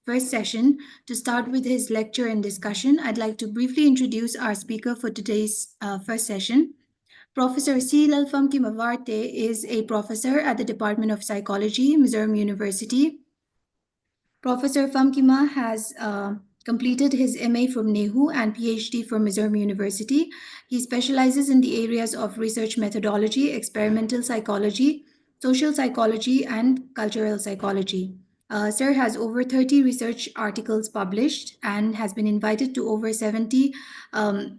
first session. To start with his lecture and discussion, I'd like to briefly introduce our speaker for today's first session. Professor C. Lalfamkima Varte is a professor at the Department of Psychology, Mizoram University. Professor Famkima has completed his MA from NEHU and PhD from Mizoram University. He specializes in the areas of research methodology, experimental psychology, social psychology, and cultural psychology. Sir has over 30 research articles published and has been invited to over 70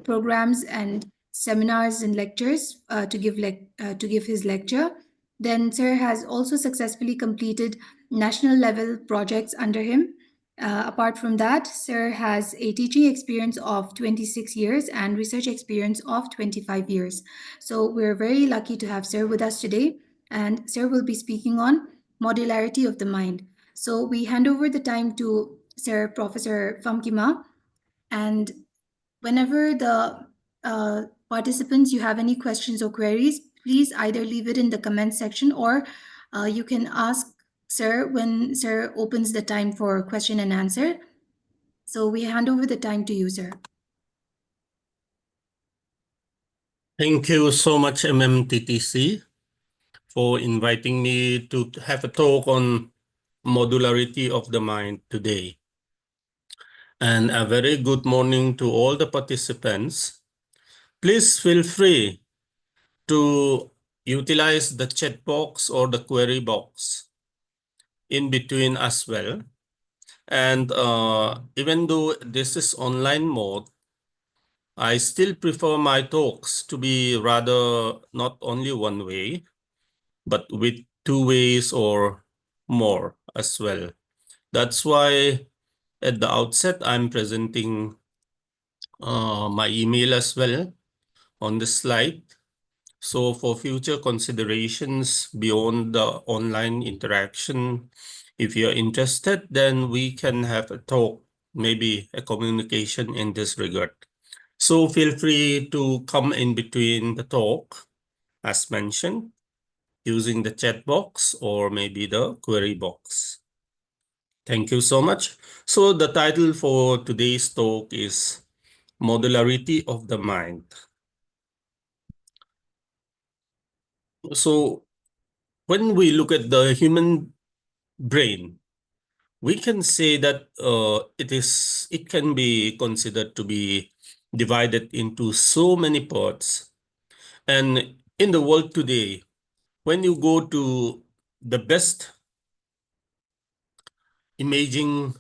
programs and seminars and lectures to give his lecture. Then Sir has also successfully completed national level projects under him. Apart from that, Sir has a teaching experience of 26 years and research experience of 25 years. So we're very lucky to have Sir with us today, and Sir will be speaking on modularity of the mind. So we hand over the time to Sir Professor Famkima, and whenever the participants, you have any questions or queries, please either leave it in the comment section or you can ask Sir when Sir opens the time for question and answer. So we hand over the time to you, Sir. Thank you so much, MMTTC, for inviting me to have a talk on modularity of the mind today. And a very good morning to all the participants. Please feel free to utilize the chat box or the query box in between as well. And even though this is online mode, I still prefer my talks to be rather not only one way, but with two ways or more as well. That's why at the outset, I'm presenting my email as well on the slide. So for future considerations beyond the online interaction, if you're interested, then we can have a talk, maybe a communication in this regard. So feel free to come in between the talk, as mentioned, using the chat box or maybe the query box. Thank you so much. So the title for today's talk is Modularity of the Mind. So when we look at the human brain, we can say that it can be considered to be divided into so many parts. And in the world today, when you go to the best imaging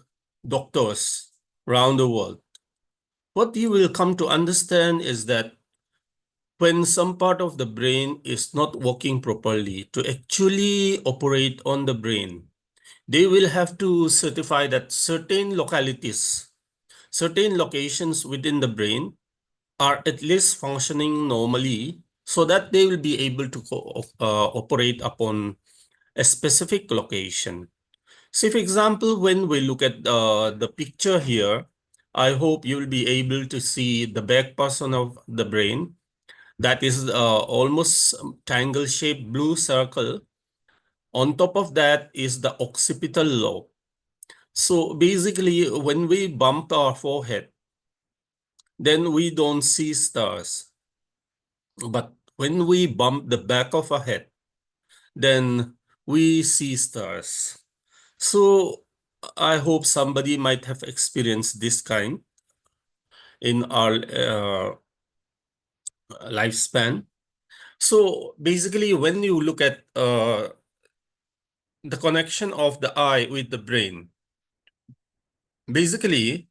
doctors around the world, what you will come to understand is that when some part of the brain is not working properly, to actually operate on the brain, they will have to certify that certain localities, certain locations within the brain are at least functioning normally so that they will be able to operate upon a specific location. So for example, when we look at the picture here, I hope you will be able to see the back portion of the brain. That is almost triangle-shaped blue circle. On top of that is the occipital lobe. So basically, when we bump our forehead, then we don't see stars. But when we bump the back of our head, then we see stars. So I hope somebody might have experienced this kind in our lifespan. So basically, when you look at the connection of the eye with the brain, basically,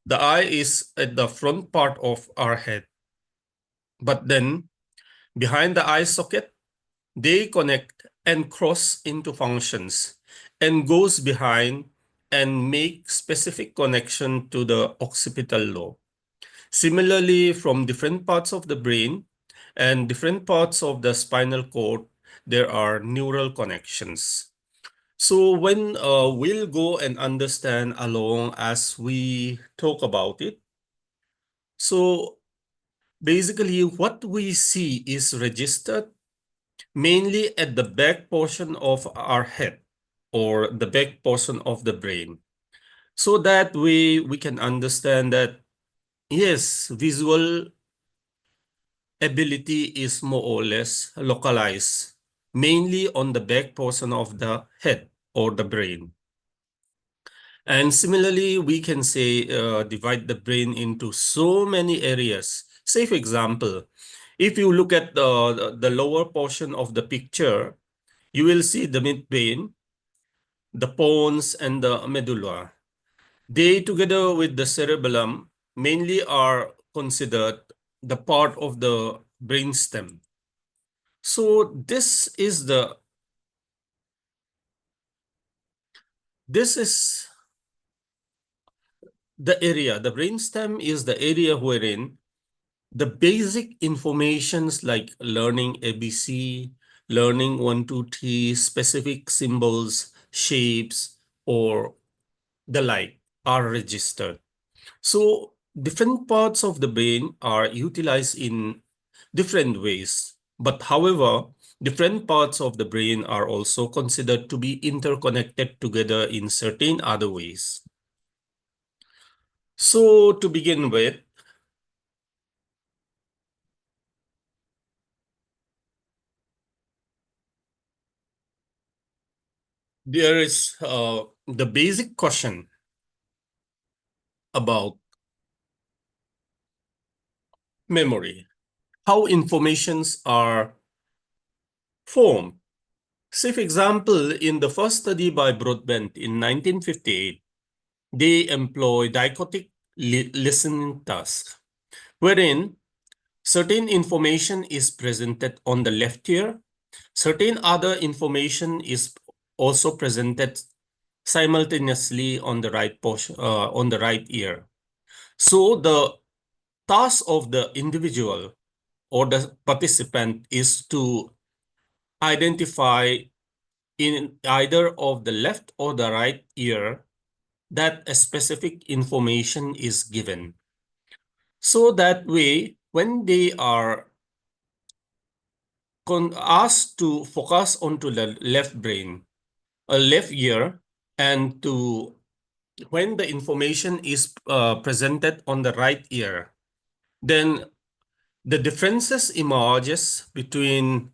the eye is at the front part of our head. But then behind the eye socket, they connect and cross into functions and goes behind and make specific connection to the occipital lobe. Similarly, from different parts of the brain and different parts of the spinal cord, there are neural connections. So when we'll go and understand along as we talk about it. So basically what we see is registered mainly at the back portion of our head or the back portion of the brain. So that we can understand that, yes, visual ability is more or less localized, mainly on the back portion of the head or the brain. And similarly, we can say divide the brain into so many areas. Say, for example, if you look at the lower portion of the picture, you will see the midbrain, the pons, and the medulla. They, together with the cerebellum, mainly are considered the part of the brainstem. So this is the area. The brainstem is the area wherein the basic informations like learning ABC, learning 1, 2, 3, specific symbols, shapes, or the like are registered. So different parts of the brain are utilized in different ways. But however, different parts of the brain are also considered to be interconnected together in certain other ways. So to begin with, there is the basic question about memory, how informations are formed. Say, for example, in the first study by Broadbent in 1958, they employ dichotic listening task, wherein certain information is presented on the left ear, certain other information is also presented simultaneously on the right portion, on the right ear. So the task of the individual or the participant is to identify in either of the left or the right ear that a specific information is given. So that way, when they are asked to focus onto the left brain, a left ear, and to when the information is presented on the right ear, then the differences emerges between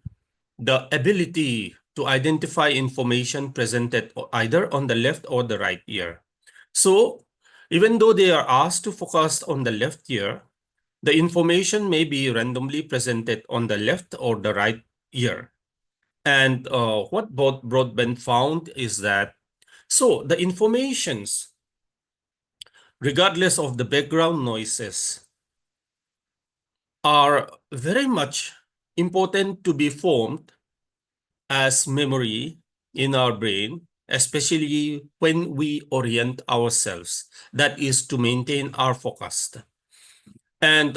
the ability to identify information presented either on the left or the right ear. So even though they are asked to focus on the left ear, the information may be randomly presented on the left or the right ear. And what Broadbent found is that so the informations, regardless of the background noises, are very much important to be formed as memory in our brain, especially when we orient ourselves. That is to maintain our focus. And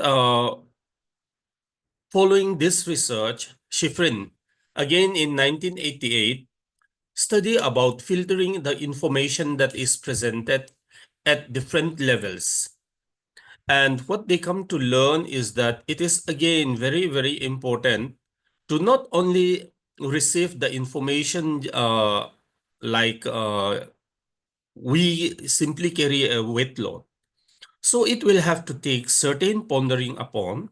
following this research, Schifrin, again in 1988, study about filtering the information that is presented at different levels. And what they come to learn is that it is again very, very important to not only receive the information like we simply carry a weight load. So it will have to take certain pondering upon,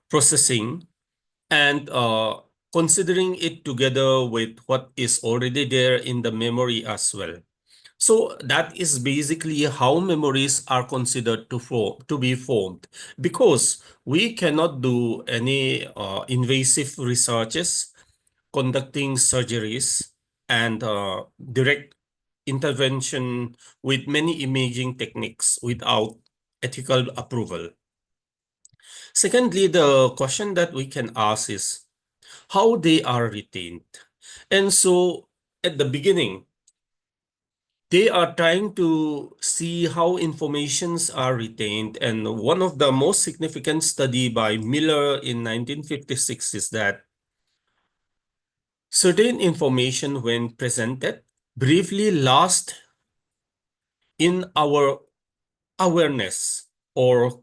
processing, and considering it together with what is already there in the memory as well. So that is basically how memories are considered to be formed, because we cannot do any invasive researches, conducting surgeries, and direct intervention with many imaging techniques without ethical approval. Secondly, the question that we can ask is how they are retained. And so at the beginning, they are trying to see how informations are retained. And one of the most significant study by Miller in 1956 is that certain information when presented briefly last in our awareness or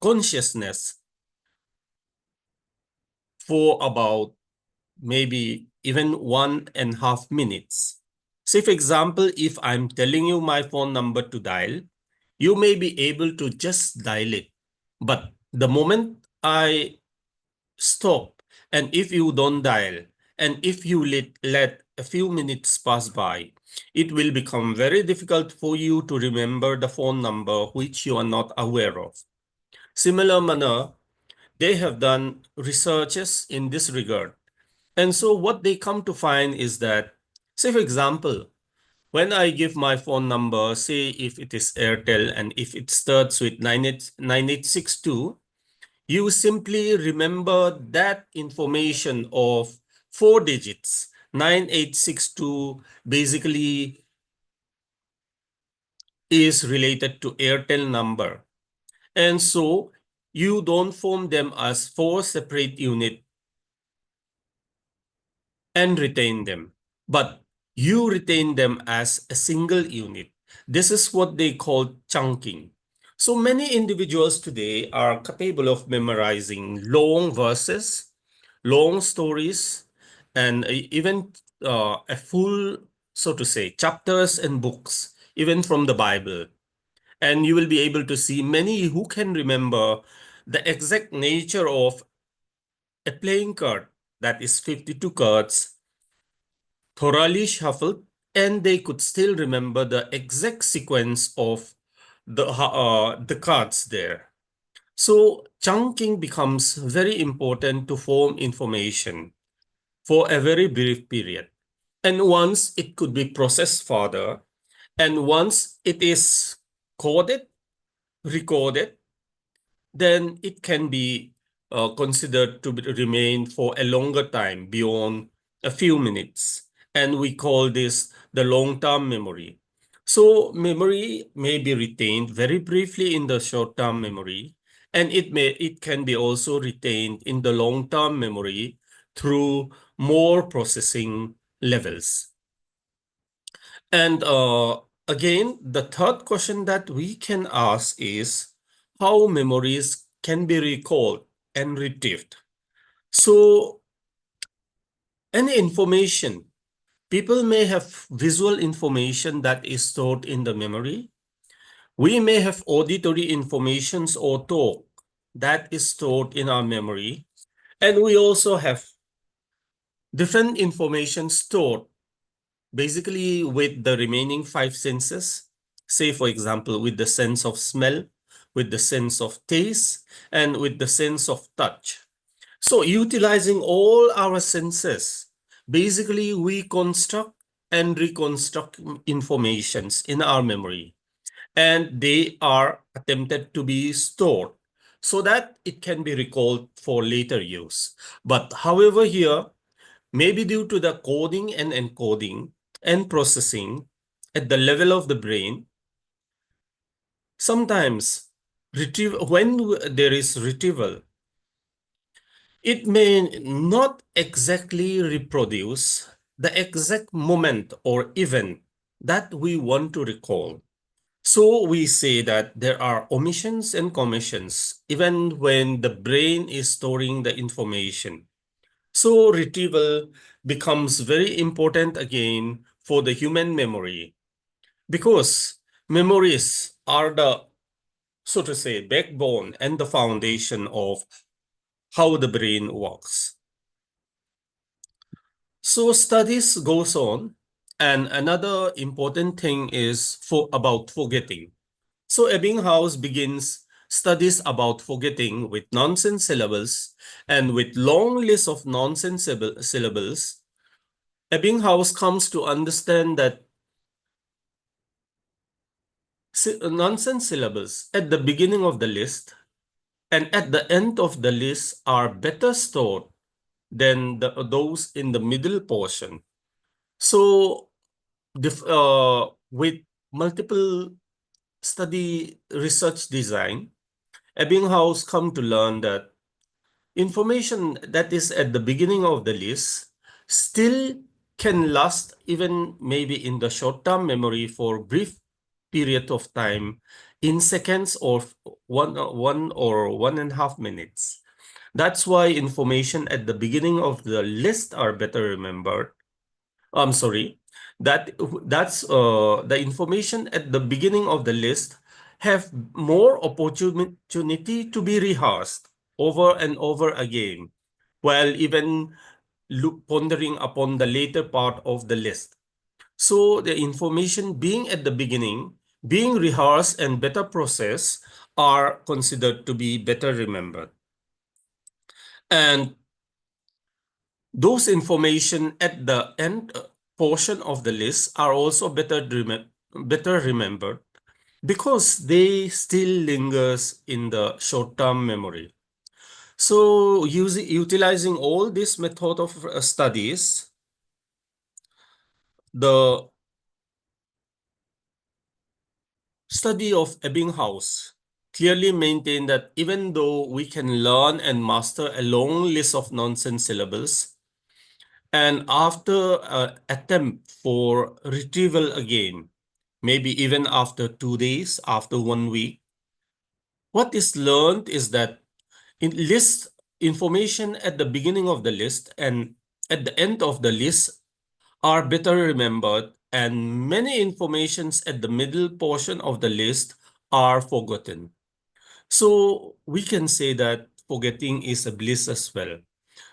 consciousness for about maybe even 1.5 minutes. Say, for example, if I'm telling you my phone number to dial, you may be able to just dial it. But the moment I stop, and if you don't dial, and if you let a few minutes pass by, it will become very difficult for you to remember the phone number which you are not aware of. Similar manner, they have done researches in this regard. And so what they come to find is that, say for example, when I give my phone number, say if it is Airtel and if it starts with 9862, you simply remember that information of 4 digits. 9862 basically is related to Airtel number. And so you don't form them as 4 separate units and retain them, but you retain them as a single unit. This is what they call chunking. So many individuals today are capable of memorizing long verses, long stories, and even a full, so to say, chapters and books, even from the Bible. And you will be able to see many who can remember the exact nature of a playing card, that is 52 cards, thoroughly shuffled, and they could still remember the exact sequence of the cards there. So chunking becomes very important to form information for a very brief period. And once it could be processed further, and once it is coded, recorded, then it can be considered to remain for a longer time beyond a few minutes. And we call this the long-term memory. So memory may be retained very briefly in the short-term memory, and it can be also retained in the long-term memory through more processing levels. And again, the third question that we can ask is how memories can be recalled and retrieved. So, any information, people may have visual information that is stored in the memory. We may have auditory informations or talk that is stored in our memory. And we also have different information stored basically with the remaining 5 senses, say for example, with the sense of smell, with the sense of taste, and with the sense of touch. So utilizing all our senses, basically we construct and reconstruct informations in our memory, and they are attempted to be stored so that it can be recalled for later use. But however here, maybe due to the coding and encoding and processing at the level of the brain, sometimes when there is retrieval, it may not exactly reproduce the exact moment or event that we want to recall. So we say that there are omissions and commissions even when the brain is storing the information. So retrieval becomes very important again for the human memory, because memories are the, so to say, backbone and the foundation of how the brain works. So studies goes on, and another important thing is about forgetting. So Ebbinghaus begins studies about forgetting with nonsense syllables, and with long lists of nonsense syllables, Ebbinghaus comes to understand that nonsense syllables at the beginning of the list and at the end of the list are better stored than those in the middle portion. So with multiple study research design, Ebbinghaus come to learn that information that is at the beginning of the list still can last even maybe in the short-term memory for brief period of time, in seconds or one or 1.5 minutes. That's why information at the beginning of the list are better remembered. I'm sorry. That's the information at the beginning of the list have more opportunity to be rehearsed over and over again, while even pondering upon the later part of the list. So the information being at the beginning, being rehearsed and better processed are considered to be better remembered. And those information at the end portion of the list are also better remembered because they still lingers in the short-term memory. So utilizing all this method of studies, the study of Ebbinghaus clearly maintained that even though we can learn and master a long list of nonsense syllables, and after an attempt for retrieval again, maybe even after 2 days, after 1 week, what is learned is that in list information at the beginning of the list and at the end of the list are better remembered, and many informations at the middle portion of the list are forgotten. So we can say that forgetting is a bliss as well.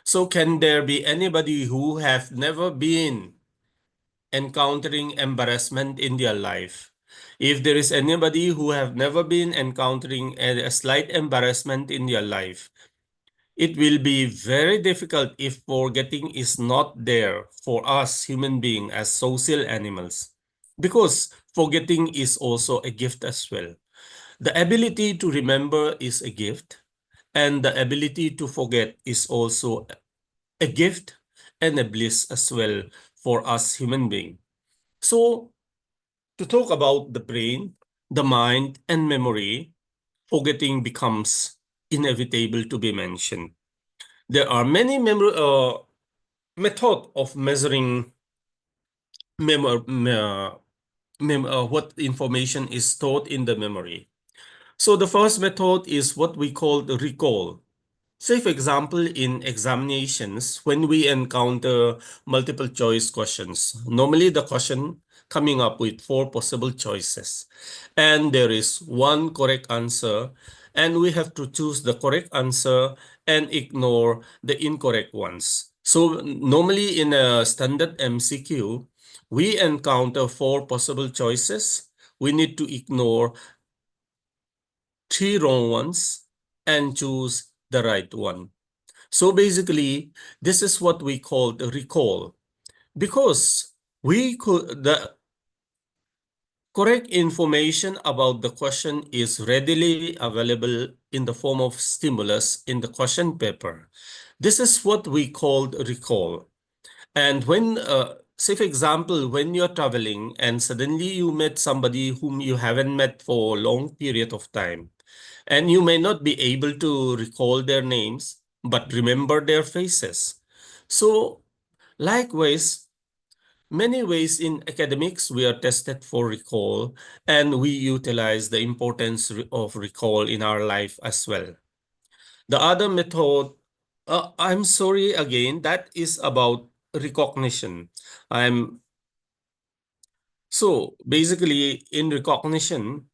So can there be anybody who have never been encountering embarrassment in their life? If there is anybody who have never been encountering a slight embarrassment in their life, it will be very difficult if forgetting is not there for us human beings as social animals, because forgetting is also a gift as well. The ability to remember is a gift, and the ability to forget is also a gift and a bliss as well for us human beings. So, to talk about the brain, the mind, and memory, forgetting becomes inevitable to be mentioned. There are many methods of measuring what information is stored in the memory. So the first method is what we call the recall. Say, for example, in examinations, when we encounter multiple choice questions, normally the question coming up with four possible choices, and there is one correct answer, and we have to choose the correct answer and ignore the incorrect ones. So normally in a standard MCQ, we encounter four possible choices. We need to ignore three wrong ones and choose the right one. So basically, this is what we call the recall, because the correct information about the question is readily available in the form of stimulus in the question paper. This is what we call recall. And when, say for example, when you're traveling and suddenly you met somebody whom you haven't met for a long period of time, and you may not be able to recall their names, but remember their faces. So likewise, many ways in academics, we are tested for recall, and we utilize the importance of recall in our life as well. The other method, I'm sorry again, that is about recognition. I'm so basically in recognition,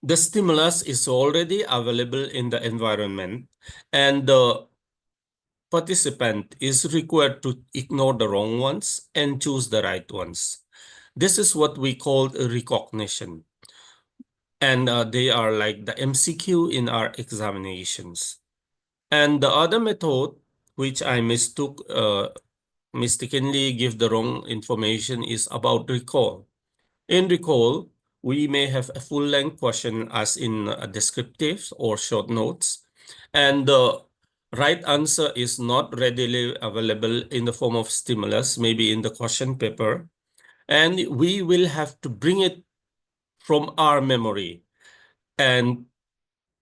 the stimulus is already available in the environment, and the participant is required to ignore the wrong ones and choose the right ones. This is what we call recognition. And they are like the MCQ in our examinations. And the other method, which I mistakenly give the wrong information, is about recall. In recall, we may have a full-length question as in descriptives or short notes, and the right answer is not readily available in the form of stimulus, maybe in the question paper, and we will have to bring it from our memory and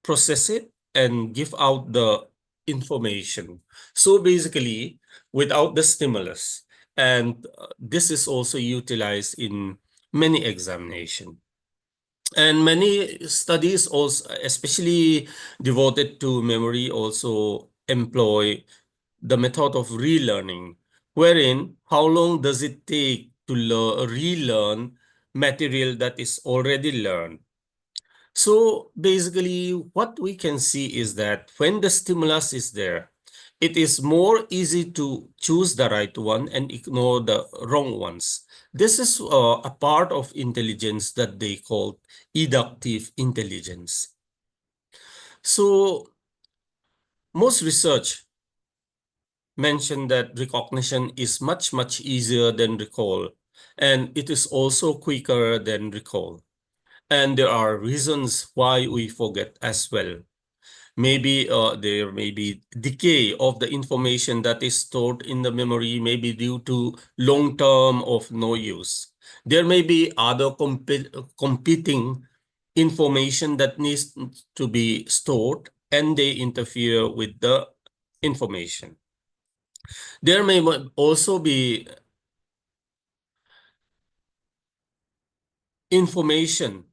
process it and give out the information. So basically, without the stimulus, and this is also utilized in many examinations. And many studies also, especially devoted to memory, also employ the method of relearning, wherein how long does it take to relearn material that is already learned. So basically, what we can see is that when the stimulus is there, it is more easy to choose the right one and ignore the wrong ones. This is a part of intelligence that they call inductive intelligence. So most research mentioned that recognition is much easier than recall, and it is also quicker than recall. And there are reasons why we forget as well. Maybe there may be decay of the information that is stored in the memory, maybe due to long term of no use. There may be other competing information that needs to be stored, and they interfere with the information. There may also be information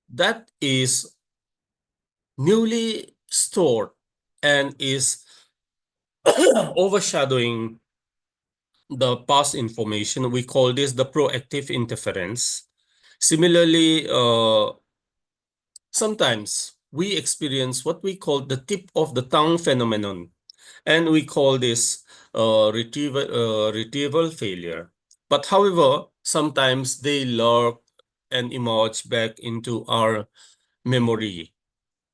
that is newly stored and is overshadowing the past information. We call this the proactive interference. Similarly, sometimes we experience what we call the tip of the tongue phenomenon, and we call this retrieval failure. But however, sometimes they lurk and emerge back into our memory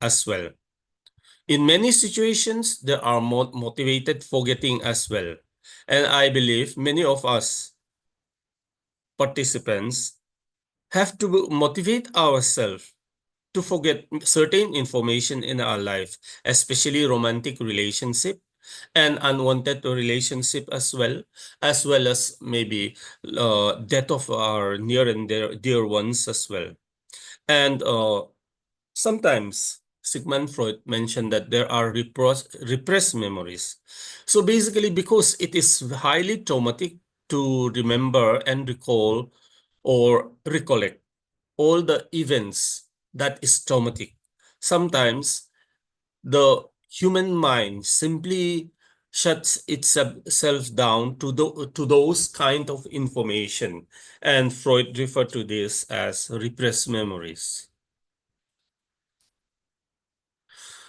as well. In many situations, there are motivated forgetting as well. And I believe many of us participants have to motivate ourselves to forget certain information in our life, especially romantic relationship and unwanted relationship as well as maybe death of our near and dear ones as well. And sometimes Sigmund Freud mentioned that there are repressed memories. So basically, because it is highly traumatic to remember and recall or recollect all the events that is traumatic, sometimes the human mind simply shuts itself down to those kind of information. And Freud referred to this as repressed memories.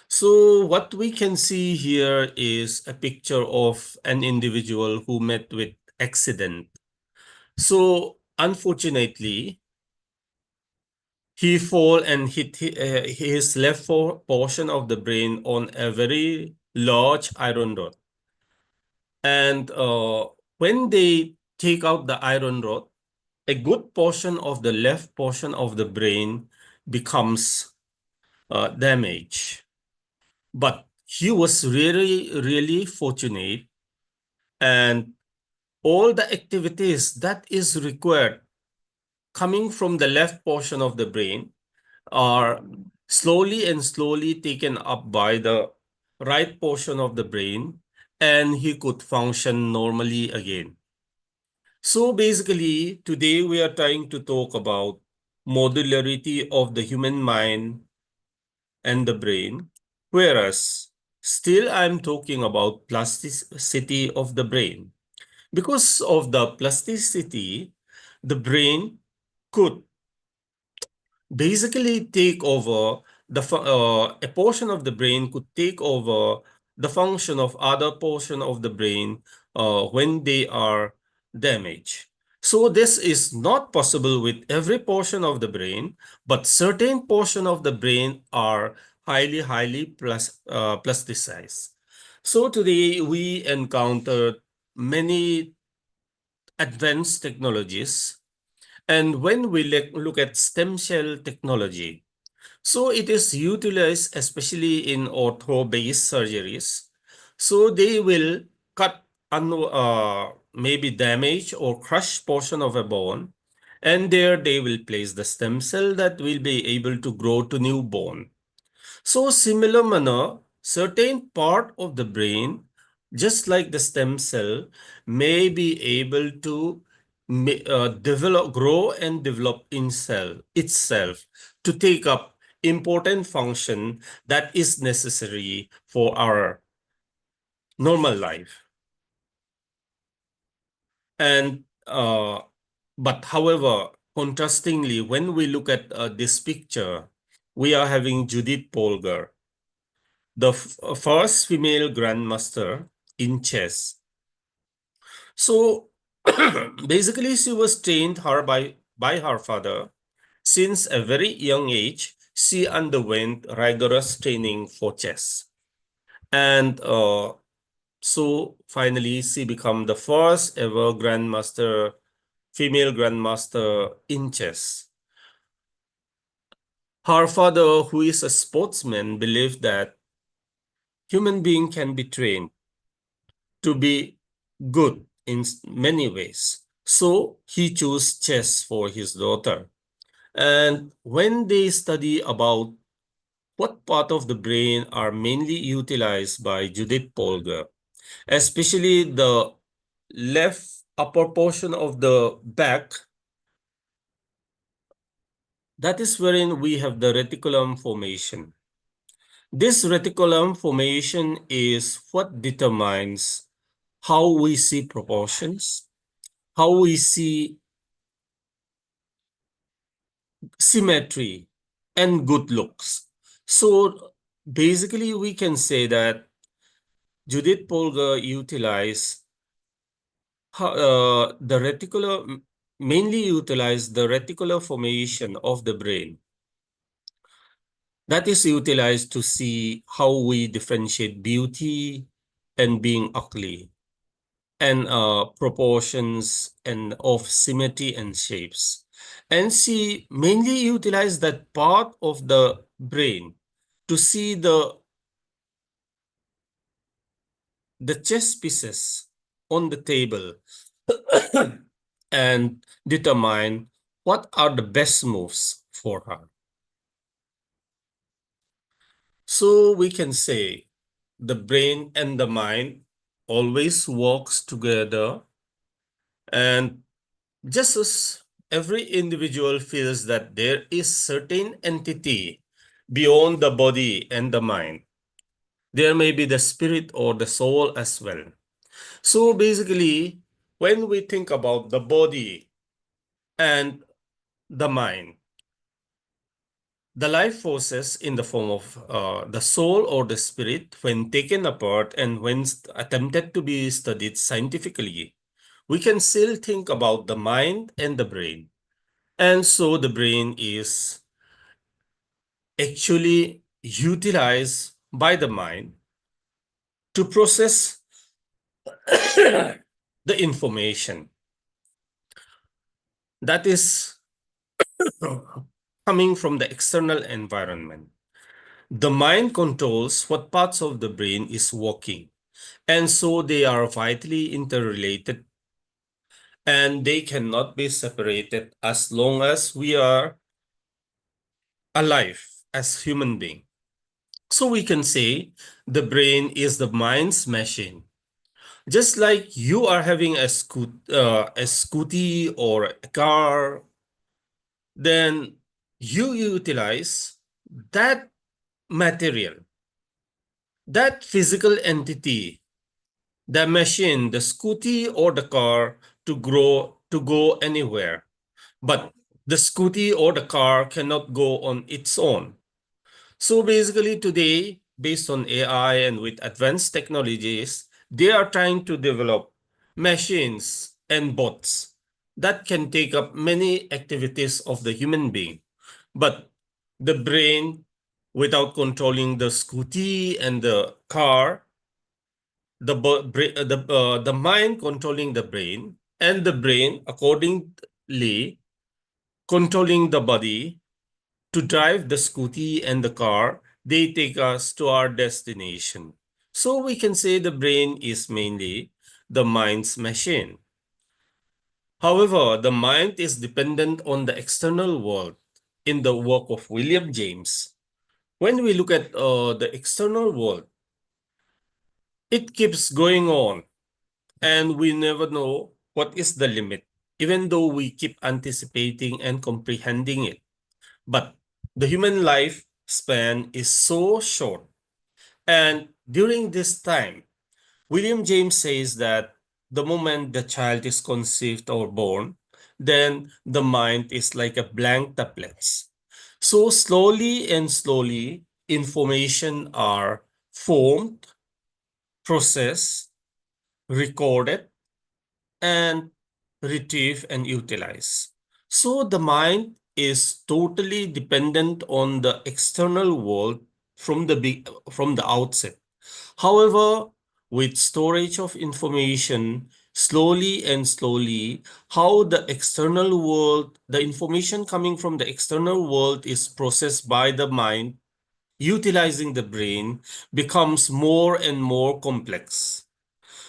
So what we can see here is a picture of an individual who met with accident. So unfortunately, he fall and hit his left portion of the brain on a very large iron rod. And when they take out the iron rod, a good portion of the left portion of the brain becomes damaged. But he was really fortunate, and all the activities that is required coming from the left portion of the brain are slowly taken up by the right portion of the brain, and he could function normally again. So basically, today we are trying to talk about modularity of the human mind and the brain, whereas still I'm talking about plasticity of the brain. Because of the plasticity, the brain could basically take over a portion of the brain could take over the function of other portion of the brain when they are damaged. So this is not possible with every portion of the brain, but certain portion of the brain are highly plasticized. So today we encountered many advanced technologies, and when we look at stem cell technology, so it is utilized especially in ortho-based surgeries. So they will cut maybe damage or crush portion of a bone, and there they will place the stem cell that will be able to grow to new bone. So similar manner, certain part of the brain, just like the stem cell, may be able to grow and develop itself to take up important function that is necessary for our normal life. And But however, contrastingly, when we look at this picture, we are having Judith Polgar, the first female grandmaster in chess. So basically, she was trained by her father. Since a very young age, she underwent rigorous training for chess. And so finally, she became the first ever grandmaster, female grandmaster in chess. Her father, who is a sportsman, believed that human being can be trained to be good in many ways. So he chose chess for his daughter. And when they study about what part of the brain are mainly utilized by Judith Polgar, especially the left upper portion of the back, that is wherein we have the reticulum formation. This reticulum formation is what determines how we see proportions, how we see symmetry, and good looks. So basically, we can say that Judith Polgar utilized the reticular, mainly utilized the reticular formation of the brain. That is utilized to see how we differentiate beauty and being ugly, and proportions and of symmetry and shapes. And she mainly utilized that part of the brain to see the chess pieces on the table and determine what are the best moves for her. So we can say the brain and the mind always works together, and just as every individual feels that there is certain entity beyond the body and the mind, there may be the spirit or the soul as well. So basically, when we think about the body and the mind, the life forces in the form of the soul or the spirit, when taken apart and when attempted to be studied scientifically, we can still think about the mind and the brain. And so the brain is actually utilized by the mind to process the information that is coming from the external environment. The mind controls what parts of the brain is working, and so they are vitally interrelated, and they cannot be separated as long as we are alive as human beings. So we can say the brain is the mind's machine. Just like you are having a scooty or a car, then you utilize that material, that physical entity, the machine, the scooty or the car to go anywhere. But the scooty or the car cannot go on its own. So basically today, based on AI and with advanced technologies, they are trying to develop machines and bots that can take up many activities of the human being. But the brain, without controlling the scooty and the car, the mind controlling the brain, and the brain accordingly controlling the body to drive the scooty and the car, they take us to our destination. So we can say the brain is mainly the mind's machine. However, the mind is dependent on the external world. In the work of William James, when we look at the external world, it keeps going on, and we never know what is the limit, even though we keep anticipating and comprehending it. But the human life span is so short. And during this time, William James says that the moment the child is conceived or born, then the mind is like a blank tablets. So slowly and slowly, information are formed, processed, recorded, and retrieved and utilized. So the mind is totally dependent on the external world from the outset. However, with storage of information, slowly and slowly, how the external world, the information coming from the external world is processed by the mind, utilizing the brain, becomes more and more complex.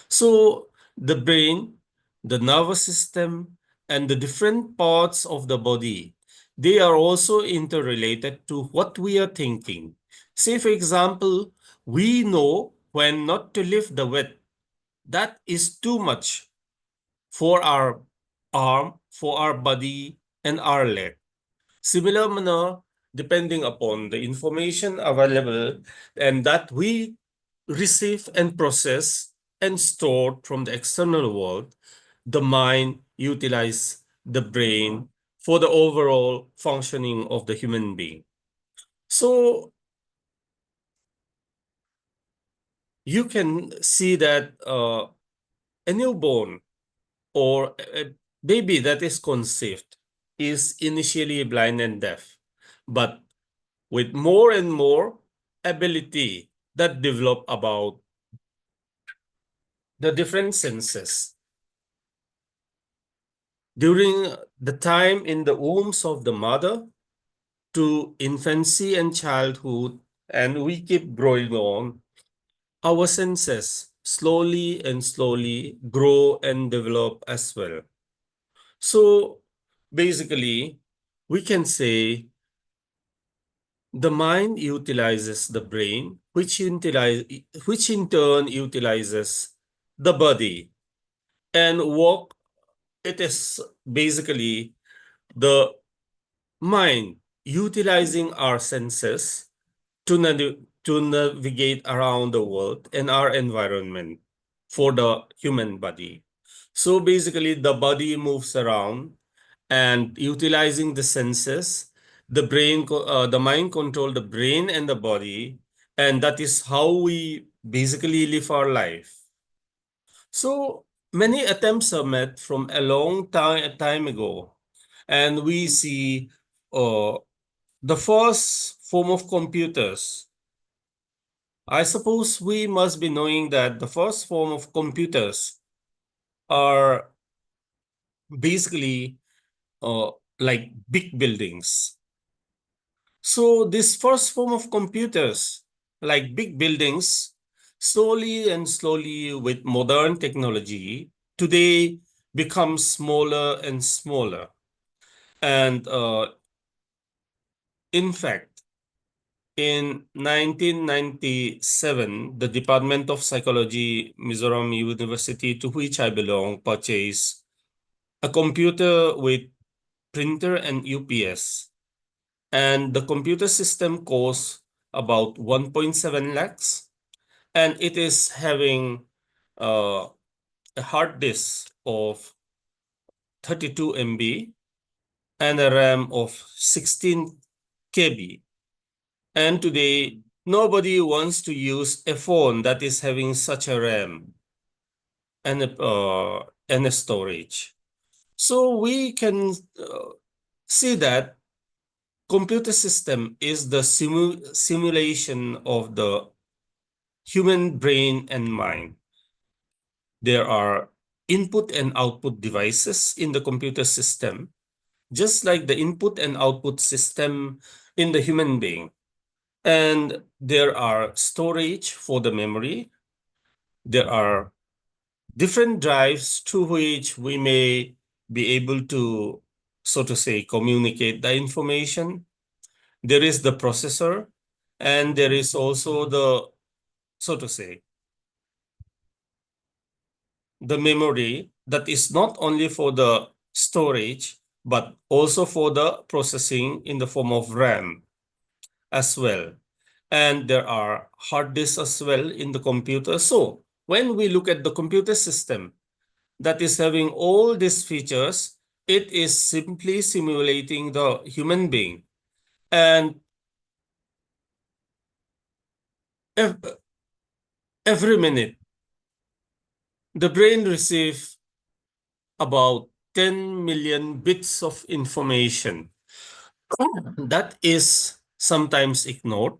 So the brain, the nervous system, and the different parts of the body, they are also interrelated to what we are thinking. Say, for example, we know when not to lift the weight. That is too much for our arm, for our body, and our leg. Similar manner, depending upon the information available and that we receive and process and stored from the external world, the mind utilize the brain for the overall functioning of the human being. So you can see that a newborn or a baby that is conceived is initially blind and deaf, but with more and more ability that develop about the different senses. During the time in the wombs of the mother to infancy and childhood, and we keep growing on, our senses slowly and slowly grow and develop as well. So basically, we can say the mind utilizes the brain, which in turn utilizes the body. And work, it is basically the mind utilizing our senses to navigate around the world and our environment for the human body. So basically, the body moves around and utilizing the senses, the mind control the brain and the body, and that is how we basically live our life. So many attempts are made from a long time ago, and we see uh, the first form of computers. I suppose we must be knowing that the first form of computers are basically uh, like big buildings. So this first form of computers, like big buildings, slowly and slowly with modern technology, today becomes smaller and smaller. And in fact, in 1997, the Department of Psychology, Mizoram University, to which I belong, purchased a computer with printer and UPS. And the computer system costs about 1.7 lakhs. And it is having uh, a hard disk of 32 MB and a RAM of 16 KB. And today, nobody wants to use a phone that is having such a RAM and a storage. So we can see that computer system is the simulation of the human brain and mind. There are input and output devices in the computer system, just like the input and output system in the human being. And there are storage for the memory. There are different drives through which we may be able to, so to say, communicate the information. There is the processor, and there is also the, so to say, the memory that is not only for the storage, but also for the processing in the form of RAM as well. And there are hard disks as well in the computer. So when we look at the computer system that is having all these features, it is simply simulating the human being. And every minute, the brain receives about 10 million bits of information. That is sometimes ignored,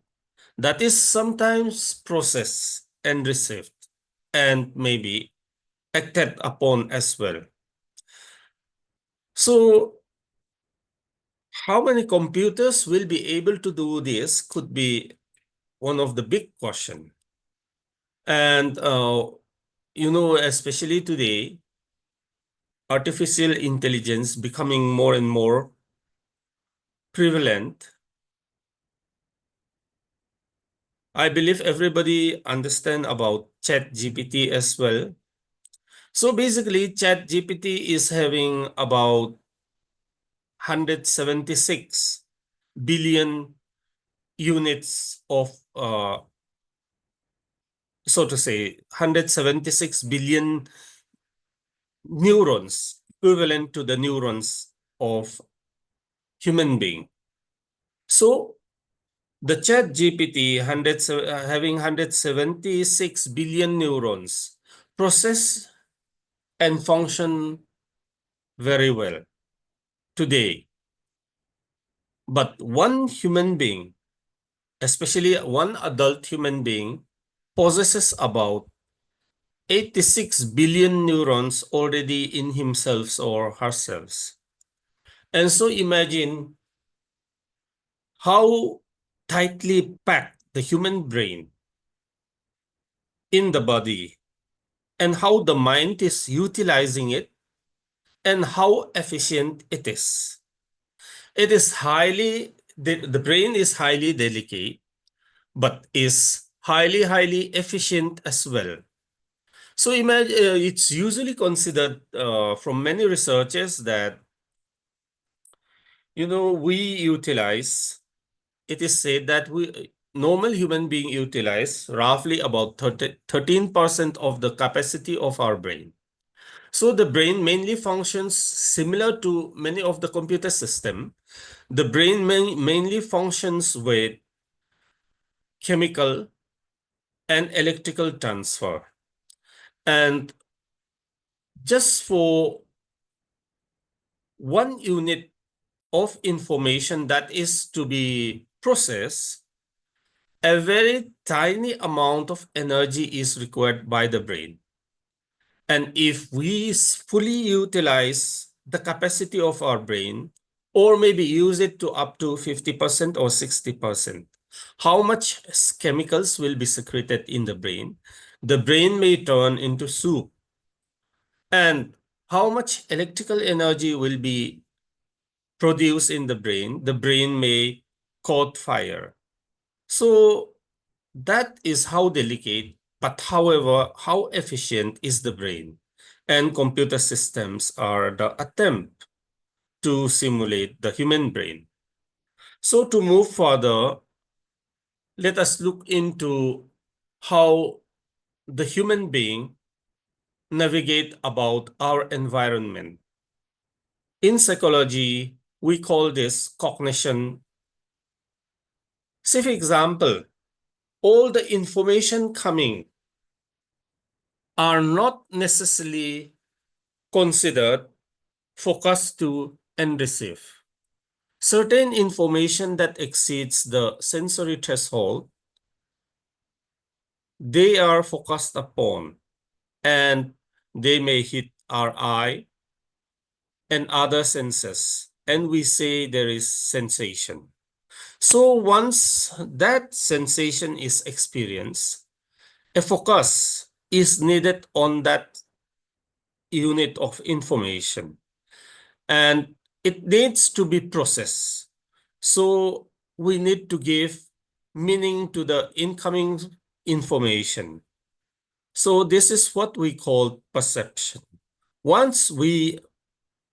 that is sometimes processed and received, and maybe acted upon as well. So, how many computers will be able to do this could be one of the big questions. And, especially today, artificial intelligence becoming more and more prevalent. I believe everybody understand about ChatGPT as well. So basically, ChatGPT is having about 176 billion units of, so to say, 176 billion neurons, equivalent to the neurons of human being. So the ChatGPT having 176 billion neurons process and function very well today. But one human being, especially one adult human being, possesses about 86 billion neurons already in himself or herself. And so imagine how tightly packed the human brain in the body and how the mind is utilizing it and how efficient it is. It is the brain is highly delicate, but is highly efficient as well. So imagine it's usually considered from many researchers that, we utilize, it is said that normal human being utilize roughly about 13% of the capacity of our brain. So the brain mainly functions similar to many of the computer system. The brain mainly functions with chemical and electrical transfer. And just for one unit of information that is to be processed, a very tiny amount of energy is required by the brain. And if we fully utilize the capacity of our brain, or maybe use it to up to 50% or 60%, how much chemicals will be secreted in the brain? The brain may turn into soup. And how much electrical energy will be produced in the brain? The brain may caught fire. So that is how delicate, but however, how efficient is the brain? And computer systems are the attempt to simulate the human brain. So to move further, let us look into how the human being navigate about our environment. In psychology, we call this cognition. Say, for example, all the information coming are not necessarily considered, focused to, and receive. Certain information that exceeds the sensory threshold, they are focused upon, and they may hit our eye and other senses, and we say there is sensation. So once that sensation is experienced, a focus is needed on that unit of information, and it needs to be processed. So we need to give meaning to the incoming information. So this is what we call perception. Once we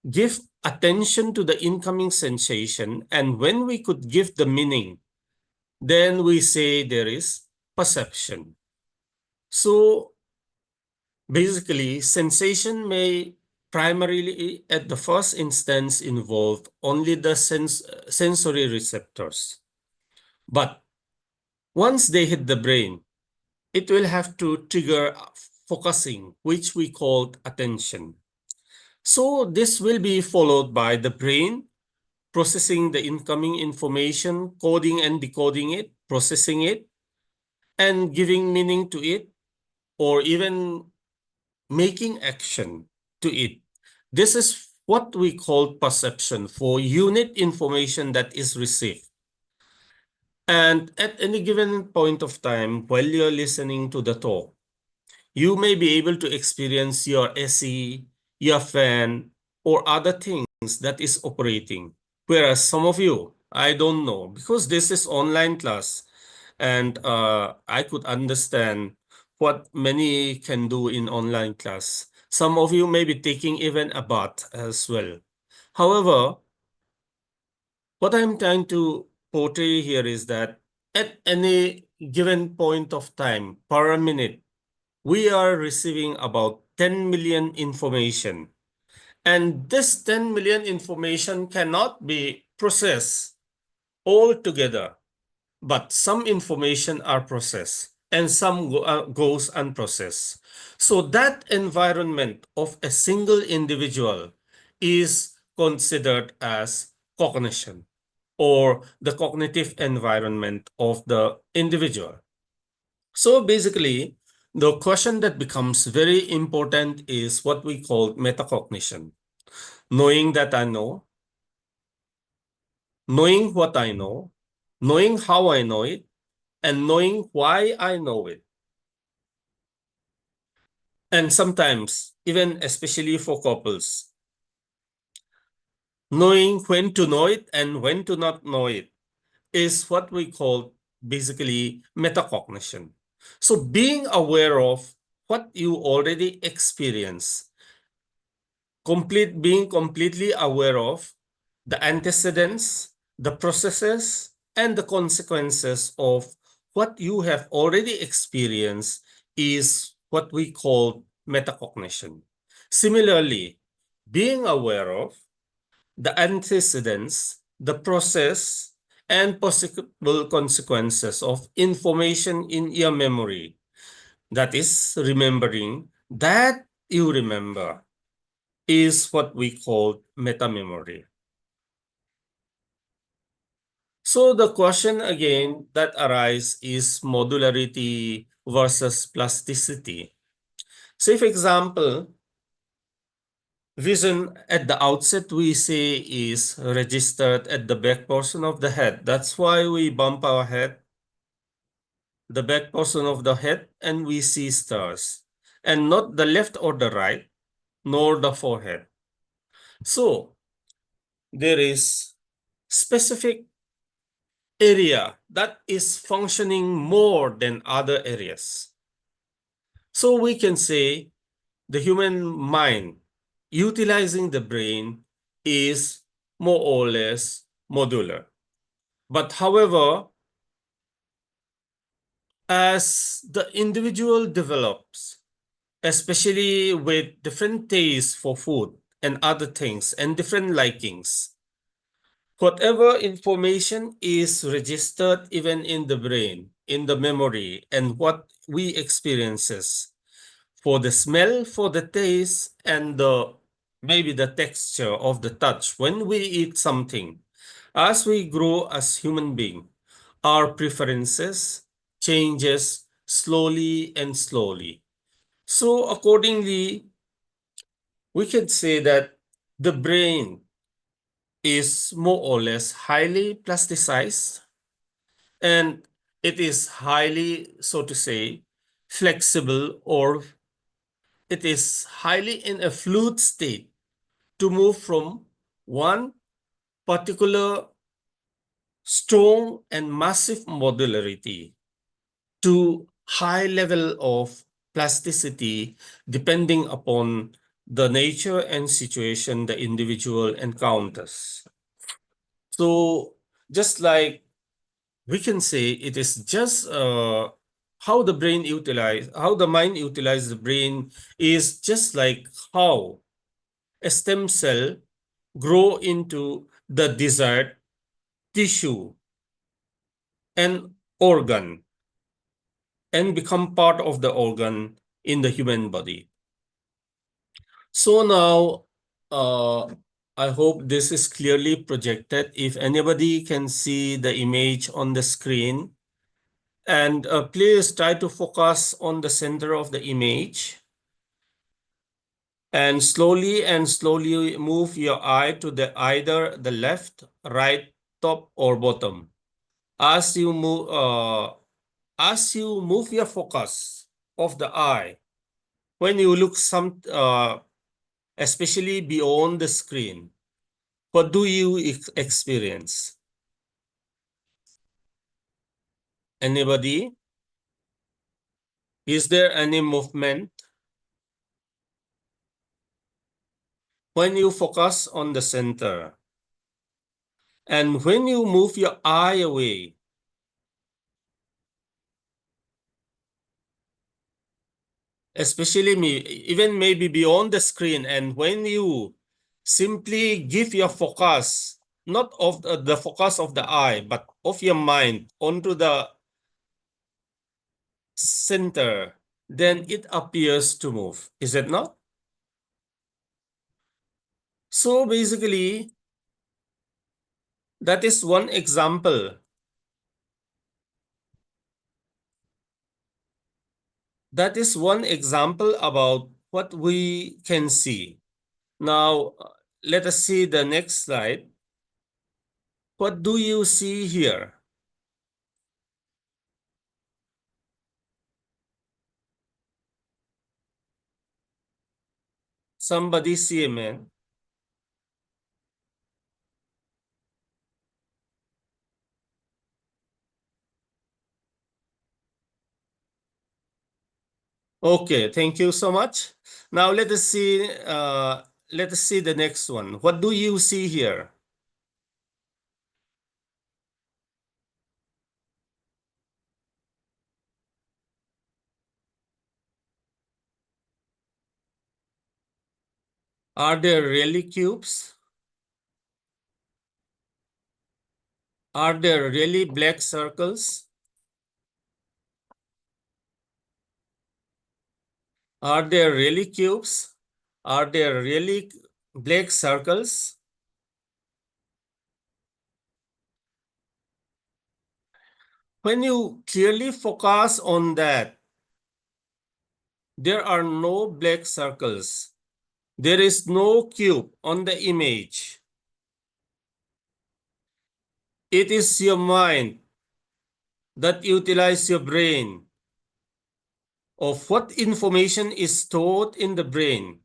give attention to the incoming sensation, and when we could give the meaning, then we say there is perception. So basically, sensation may primarily at the first instance involve only the sensory receptors. But once they hit the brain, it will have to trigger focusing, which we call attention. So this will be followed by the brain processing the incoming information, coding and decoding it, processing it, and giving meaning to it, or even making action to it. This is what we call perception for unit information that is received. And at any given point of time, while you're listening to the talk, you may be able to experience your AC, your fan, or other things that is operating. Whereas some of you, I don't know, because this is online class, and I could understand what many can do in online class. Some of you may be taking even a bath as well. However, what I'm trying to portray here is that at any given point of time per minute, we are receiving about 10 million information. And this 10 million information cannot be processed all together, but some information are processed and some goes unprocessed. So that environment of a single individual is considered as cognition, or the cognitive environment of the individual. So basically, the question that becomes very important is what we call metacognition. Knowing that I know, knowing what I know, knowing how I know it, and knowing why I know it. And sometimes, even especially for couples, knowing when to know it and when to not know it is what we call basically metacognition. So being aware of what you already experience, being completely aware of the antecedents, the processes, and the consequences of what you have already experienced is what we call metacognition. Similarly, being aware of the antecedents, the process, and possible consequences of information in your memory. That is, remembering that you remember is what we call metamemory. So the question again that arises is modularity versus plasticity. Say, for example, vision at the outset we say is registered at the back portion of the head. That's why we bump our head, the back portion of the head, and we see stars, and not the left or the right, nor the forehead. So there is specific area that is functioning more than other areas. So we can say the human mind utilizing the brain is more or less modular. But however, as the individual develops, especially with different tastes for food and other things and different likings, whatever information is registered even in the brain, in the memory, and what we experiences for the smell, for the taste, and the maybe the texture of the touch when we eat something. As we grow as human being, our preferences changes slowly and slowly. So accordingly, we could say that the brain is more or less highly plasticized, and it is highly, so to say, flexible, or it is highly in a fluid state to move from one particular strong and massive modularity to high level of plasticity depending upon the nature and situation the individual encounters. So just like we can say it is just how the mind utilize the brain is just like how a stem cell grow into the desired tissue and organ and become part of the organ in the human body. So now, I hope this is clearly projected. If anybody can see the image on the screen, and please try to focus on the center of the image and slowly move your eye to the either the left, right, top, or bottom. As you move your focus of the eye, when you look especially beyond the screen, what do you experience? Anybody? Is there any movement? When you focus on the center, and when you move your eye away, especially even maybe beyond the screen, and when you simply give your focus, not of the focus of the eye, but of your mind onto the center, then it appears to move. Is it not? So basically, that is one example. That is one example about what we can see. Now, let us see the next slide. What do you see here? Somebody see, man. Okay, thank you so much. Now let us see the next one. What do you see here? Are there really cubes? Are there really black circles? Are there really cubes? Are there really black circles? When you clearly focus on that, there are no black circles. There is no cube on the image. It is your mind that utilize your brain of what information is stored in the brain.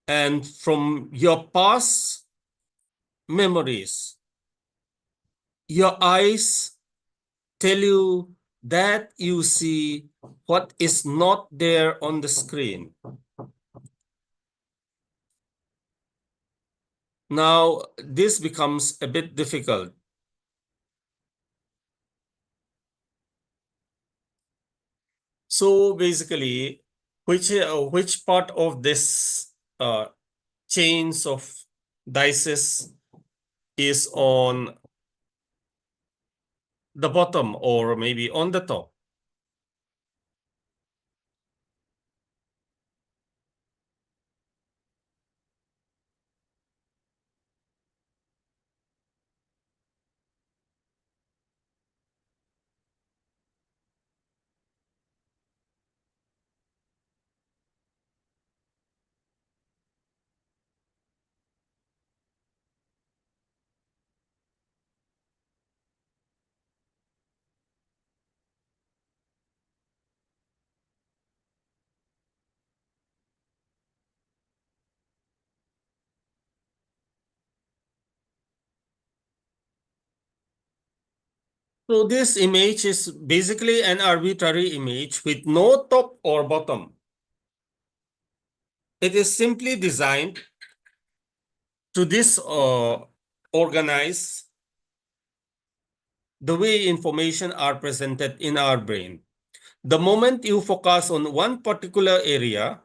And from your past memories, your eyes tell you that you see what is not there on the screen. Now, this becomes a bit difficult. So basically, which part of this chains of dices is on the bottom or maybe on the top? So this image is basically an arbitrary image with no top or bottom. It is simply designed to organize the way information are presented in our brain. The moment you focus on one particular area,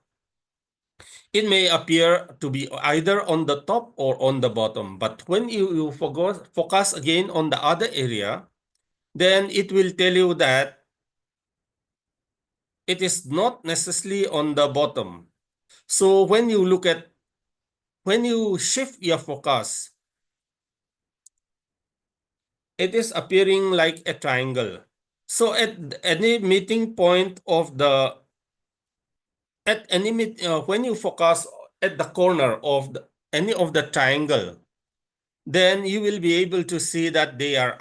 it may appear to be either on the top or on the bottom. But when you focus again on the other area, then it will tell you that it is not necessarily on the bottom. So when you shift your focus, it is appearing like a triangle. So at any meeting point of the at any when you focus at the corner of any of the triangle, then you will be able to see that they are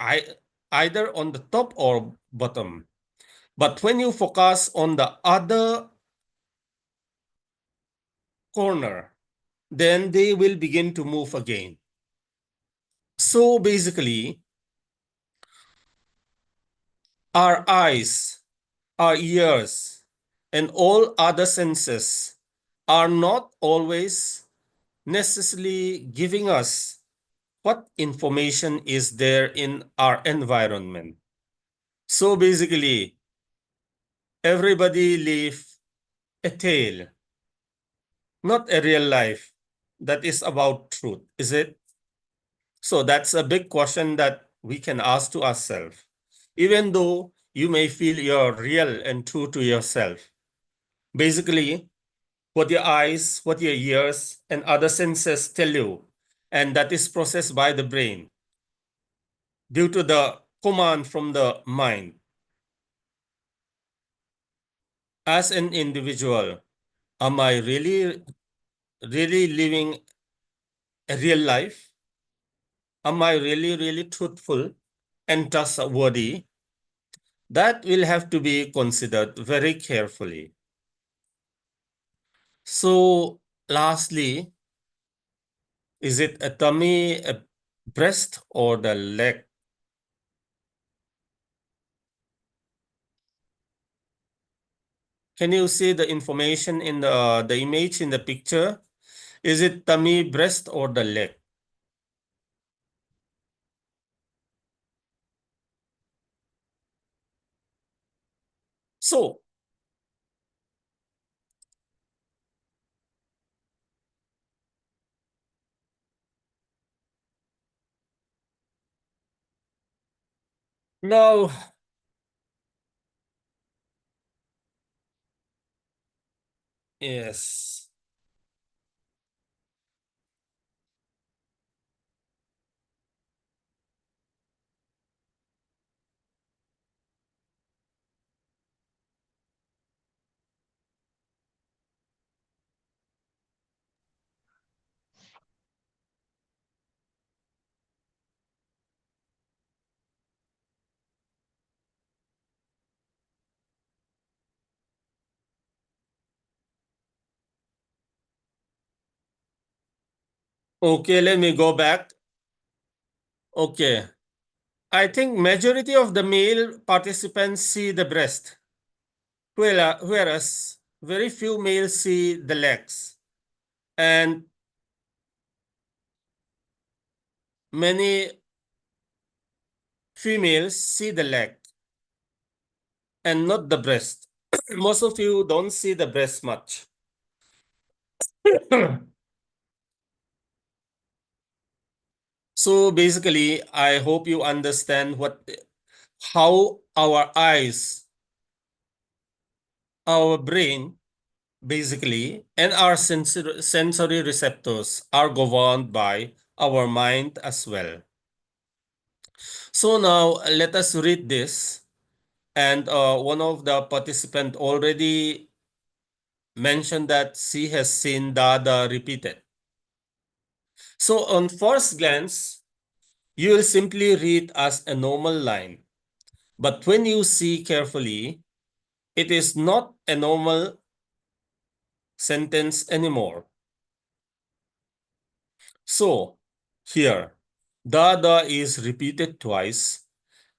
either on the top or bottom. But when you focus on the other corner, then they will begin to move again. So basically, our eyes, our ears, and all other senses are not always necessarily giving us what information is there in our environment. So basically, everybody live a tale, not a real life that is about truth, is it? So that's a big question that we can ask to ourselves. Even though you may feel you're real and true to yourself, basically, what your eyes, what your ears, and other senses tell you, and that is processed by the brain due to the command from the mind. As an individual, am I really living a real life? Am I really truthful and trustworthy? That will have to be considered very carefully. So, lastly, is it a tummy, a breast, or the leg? Can you see the information in the image in the picture? Is it tummy, breast, or the leg? So, now, yes. Okay, let me go back. Okay. I think majority of the male participants see the breast, whereas very few males see the legs, and many females see the leg and not the breast. Most of you don't see the breast much. So basically, I hope you understand how our eyes, our brain, basically, and our sensory receptors are governed by our mind as well. So now let us read this. And one of the participant already mentioned that she has seen Dada repeated. So on first glance, you will simply read as a normal line. But when you see carefully, it is not a normal sentence anymore. So here, Dada is repeated twice,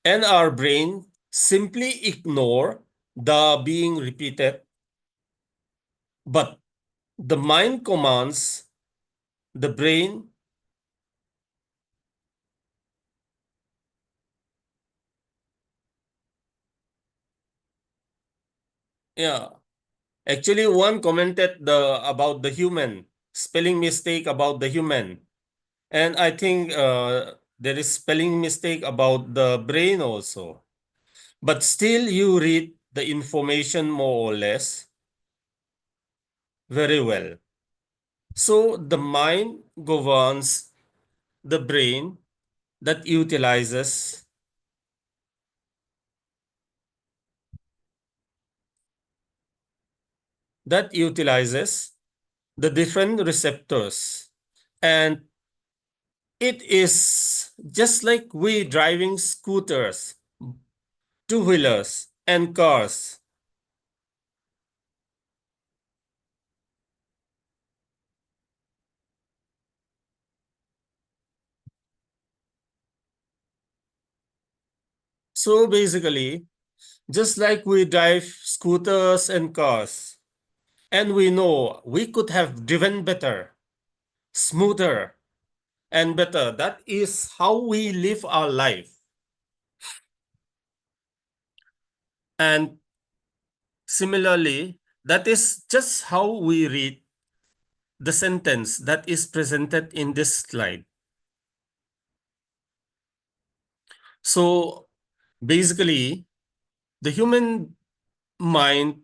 and our brain simply ignore the being repeated, but the mind commands the brain. Yeah. Actually, one commented about the human, spelling mistake about the human. And I think there is spelling mistake about the brain also. But still you read the information more or less very well. So the mind governs the brain that utilizes that utilizes the different receptors. And it is just like we driving scooters, two-wheelers, and cars. So basically, just like we drive scooters and cars, and we know we could have driven better, smoother, and better. That is how we live our life. And similarly, that is just how we read the sentence that is presented in this slide. So basically, the human mind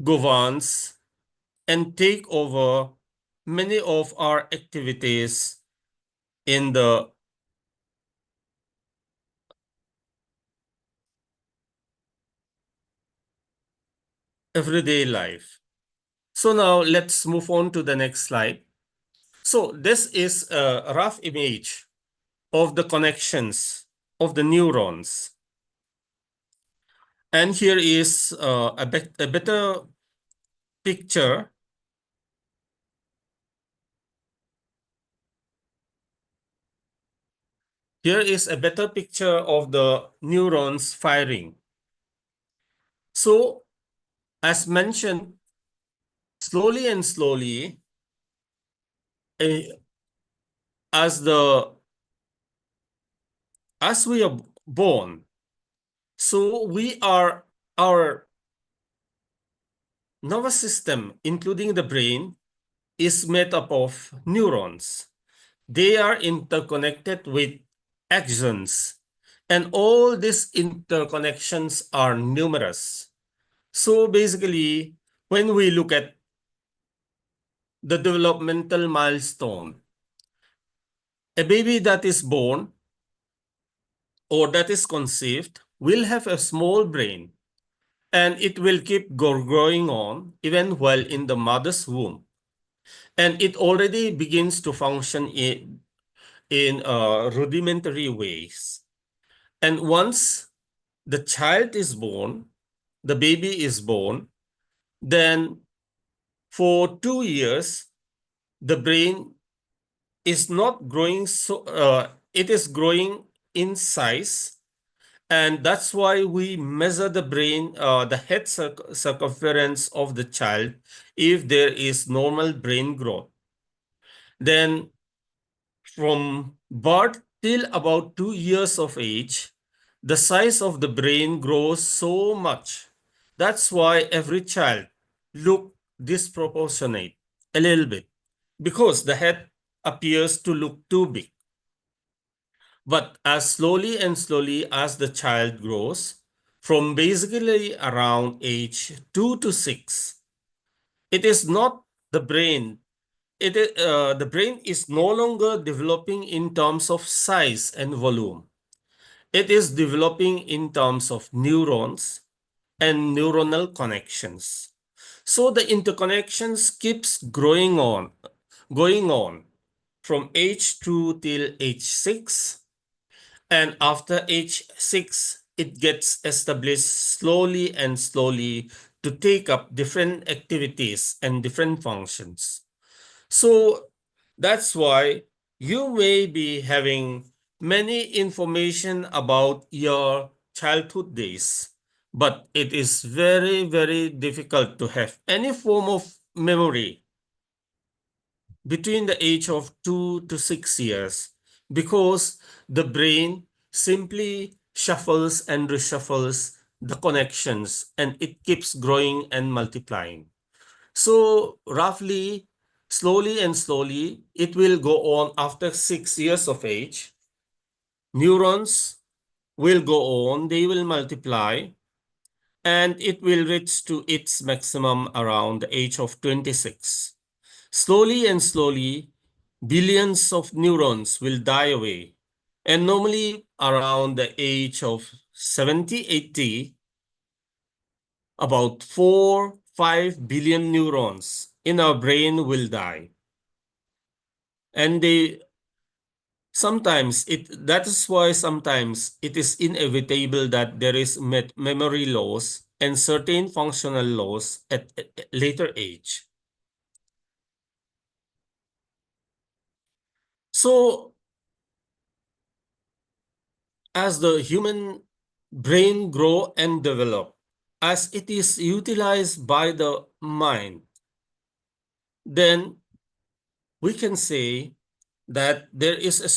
governs and take over many of our activities in the everyday life. So now let's move on to the next slide. So this is a rough image of the connections of the neurons. And here is a better picture. Here is a better picture of the neurons firing. So as mentioned, slowly and slowly, eh, as the as we are born, so we are our nervous system, including the brain, is made up of neurons. They are interconnected with axons, and all these interconnections are numerous. So basically, when we look at the developmental milestone, a baby that is born or that is conceived will have a small brain, and it will keep growing on even while in the mother's womb. And it already begins to function in rudimentary ways. And once the child is born, the baby is born, then for 2 years, the brain is not growing it is growing in size. And that's why we measure the brain, the head circumference of the child, if there is normal brain growth. Then from birth till about 2 years of age, the size of the brain grows so much. That's why every child look disproportionate a little bit because the head appears to look too big. But as slowly and slowly as the child grows, from basically around age 2 to 6, it is not the brain. The brain is no longer developing in terms of size and volume. It is developing in terms of neurons and neuronal connections. So the interconnections keeps going on from age 2 till age 6. And after age 6, it gets established slowly and slowly to take up different activities and different functions. So that's why you may be having many information about your childhood days, but it is very, very difficult to have any form of memory between the age of 2 to 6 years because the brain simply shuffles and reshuffles the connections and it keeps growing and multiplying. So roughly, slowly and slowly, it will go on after 6 years of age. Neurons will go on, they will multiply, and it will reach to its maximum around the age of 26. Slowly and slowly, billions of neurons will die away. And normally around the age of 70, 80, about 4, 5 billion neurons in our brain will die. And that is why sometimes it is inevitable that there is memory loss and certain functional loss at a later age. So as the human brain grow and develop, as it is utilized by the mind, then we can say that there is a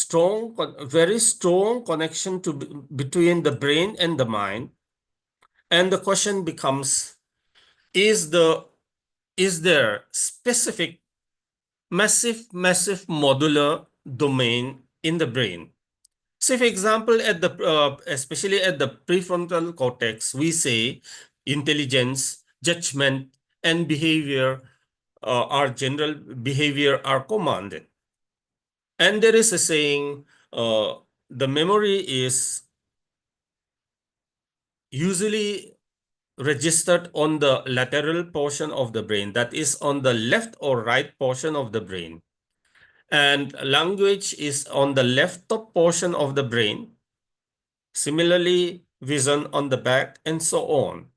very strong connection between the brain and the mind. And the question becomes, is there specific massive modular domain in the brain? Say, for example, especially at the prefrontal cortex, we say intelligence, judgment, and behavior, our general behavior are commanded. And there is a saying, the memory is usually registered on the lateral portion of the brain, that is on the left or right portion of the brain. And language is on the left top portion of the brain. Similarly, vision on the back, and so on.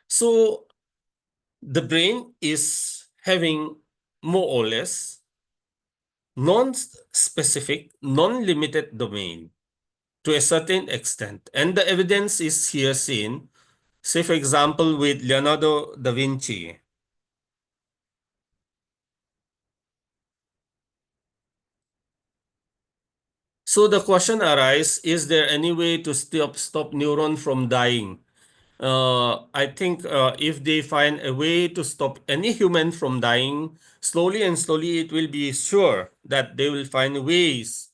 So the brain is having more or less non-specific, non-limited domain to a certain extent. And the evidence is here seen, say for example, with Leonardo da Vinci. So the question arises, is there any way to stop neuron from dying? I think if they find a way to stop any human from dying, slowly and slowly it will be sure that they will find ways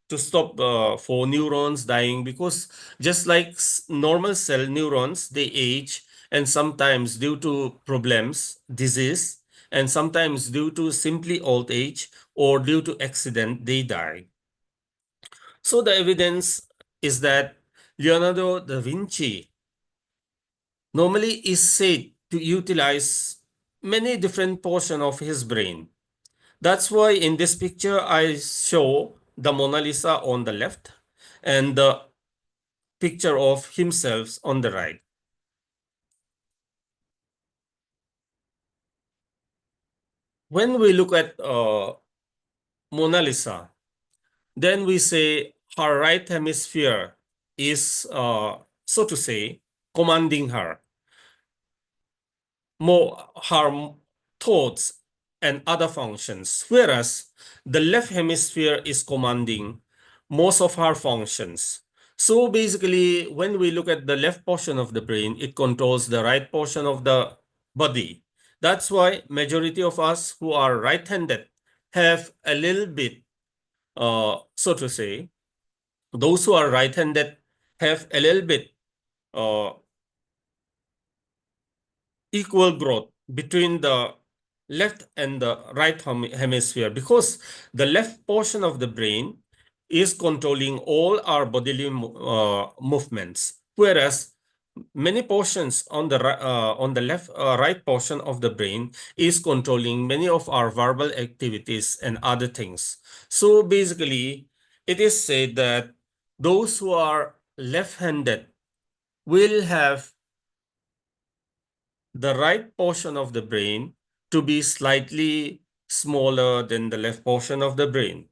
to stop for neurons dying, because just like normal cell neurons, they age, and sometimes due to problems, disease, and sometimes due to simply old age or due to accident, they die. So the evidence is that Leonardo da Vinci normally is said to utilize many different portions of his brain. That's why in this picture I show the Mona Lisa on the left and the picture of himself on the right. When we look at Mona Lisa, then we say her right hemisphere is, so to say, commanding her. More her thoughts and other functions, whereas the left hemisphere is commanding most of her functions. So basically, when we look at the left portion of the brain, it controls the right portion of the body. That's why majority of us who are right-handed have a little bit, so to say, those who are right-handed have a little bit uh, equal growth between the left and the right hemisphere, because the left portion of the brain is controlling all our bodily movements, whereas many portions on the left right portion of the brain is controlling many of our verbal activities and other things. So basically, it is said that those who are left-handed will have the right portion of the brain to be slightly smaller than the left portion of the brain.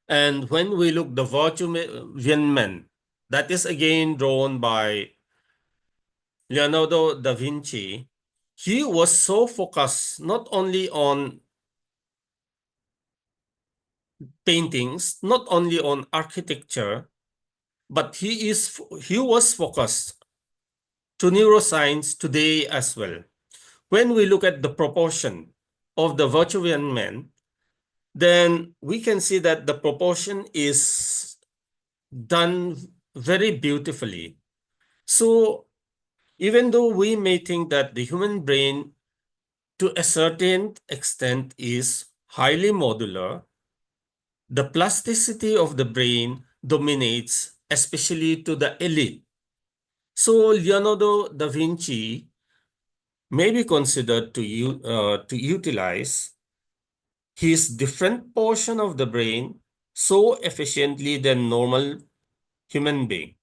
And when we look the virtue man, that is again drawn by Leonardo da Vinci, he was so focused not only on paintings, not only on architecture, but he was focused to neuroscience today as well. when we look at the proportion of the Virtuvian men, then we can see that the proportion is done very beautifully. So even though we may think that the human brain to a certain extent is highly modular, the plasticity of the brain dominates, especially to the elite. So Leonardo da Vinci may be considered to utilize his different portion of the brain so efficiently than normal human being.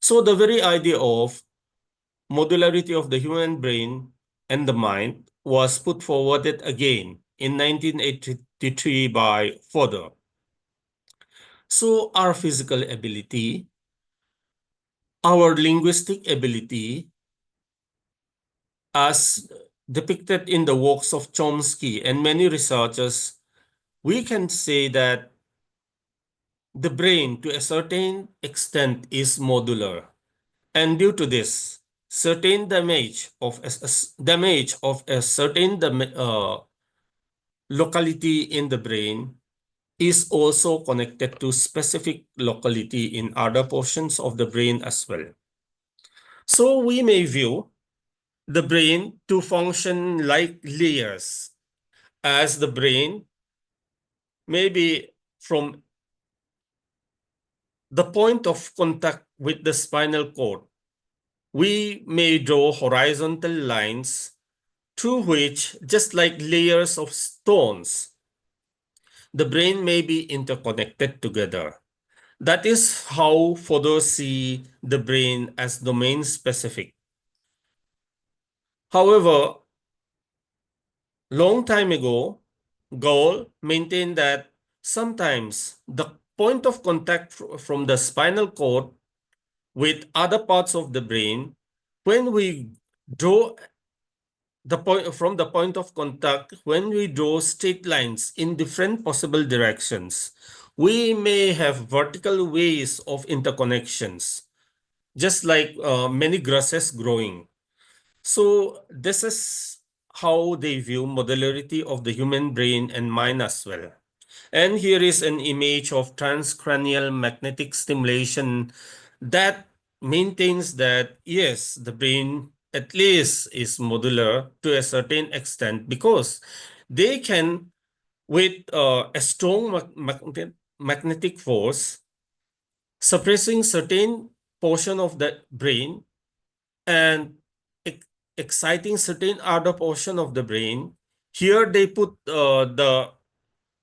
So the very idea of modularity of the human brain and the mind was put forward again in 1983 by Fodor. So our physical ability, our linguistic ability, as depicted in the works of Chomsky and many researchers, we can say that the brain to a certain extent is modular. And due to this, certain damage of a certain locality in the brain is also connected to specific locality in other portions of the brain as well. So we may view the brain to function like layers, as the brain maybe from the point of contact with the spinal cord, we may draw horizontal lines through which, just like layers of stones, the brain may be interconnected together. That is how Fodor see the brain as domain specific. However, long time ago, Gall maintained that sometimes the point of contact from the spinal cord with other parts of the brain, when we draw the point from the point of contact, when we draw straight lines in different possible directions, we may have vertical ways of interconnections, just like many grasses growing. So this is how they view modularity of the human brain and mind as well. And here is an image of transcranial magnetic stimulation that maintains that, yes, the brain at least is modular to a certain extent because they can, with a strong magnetic force, suppressing certain portion of the brain and exciting certain other portion of the brain. Here they put the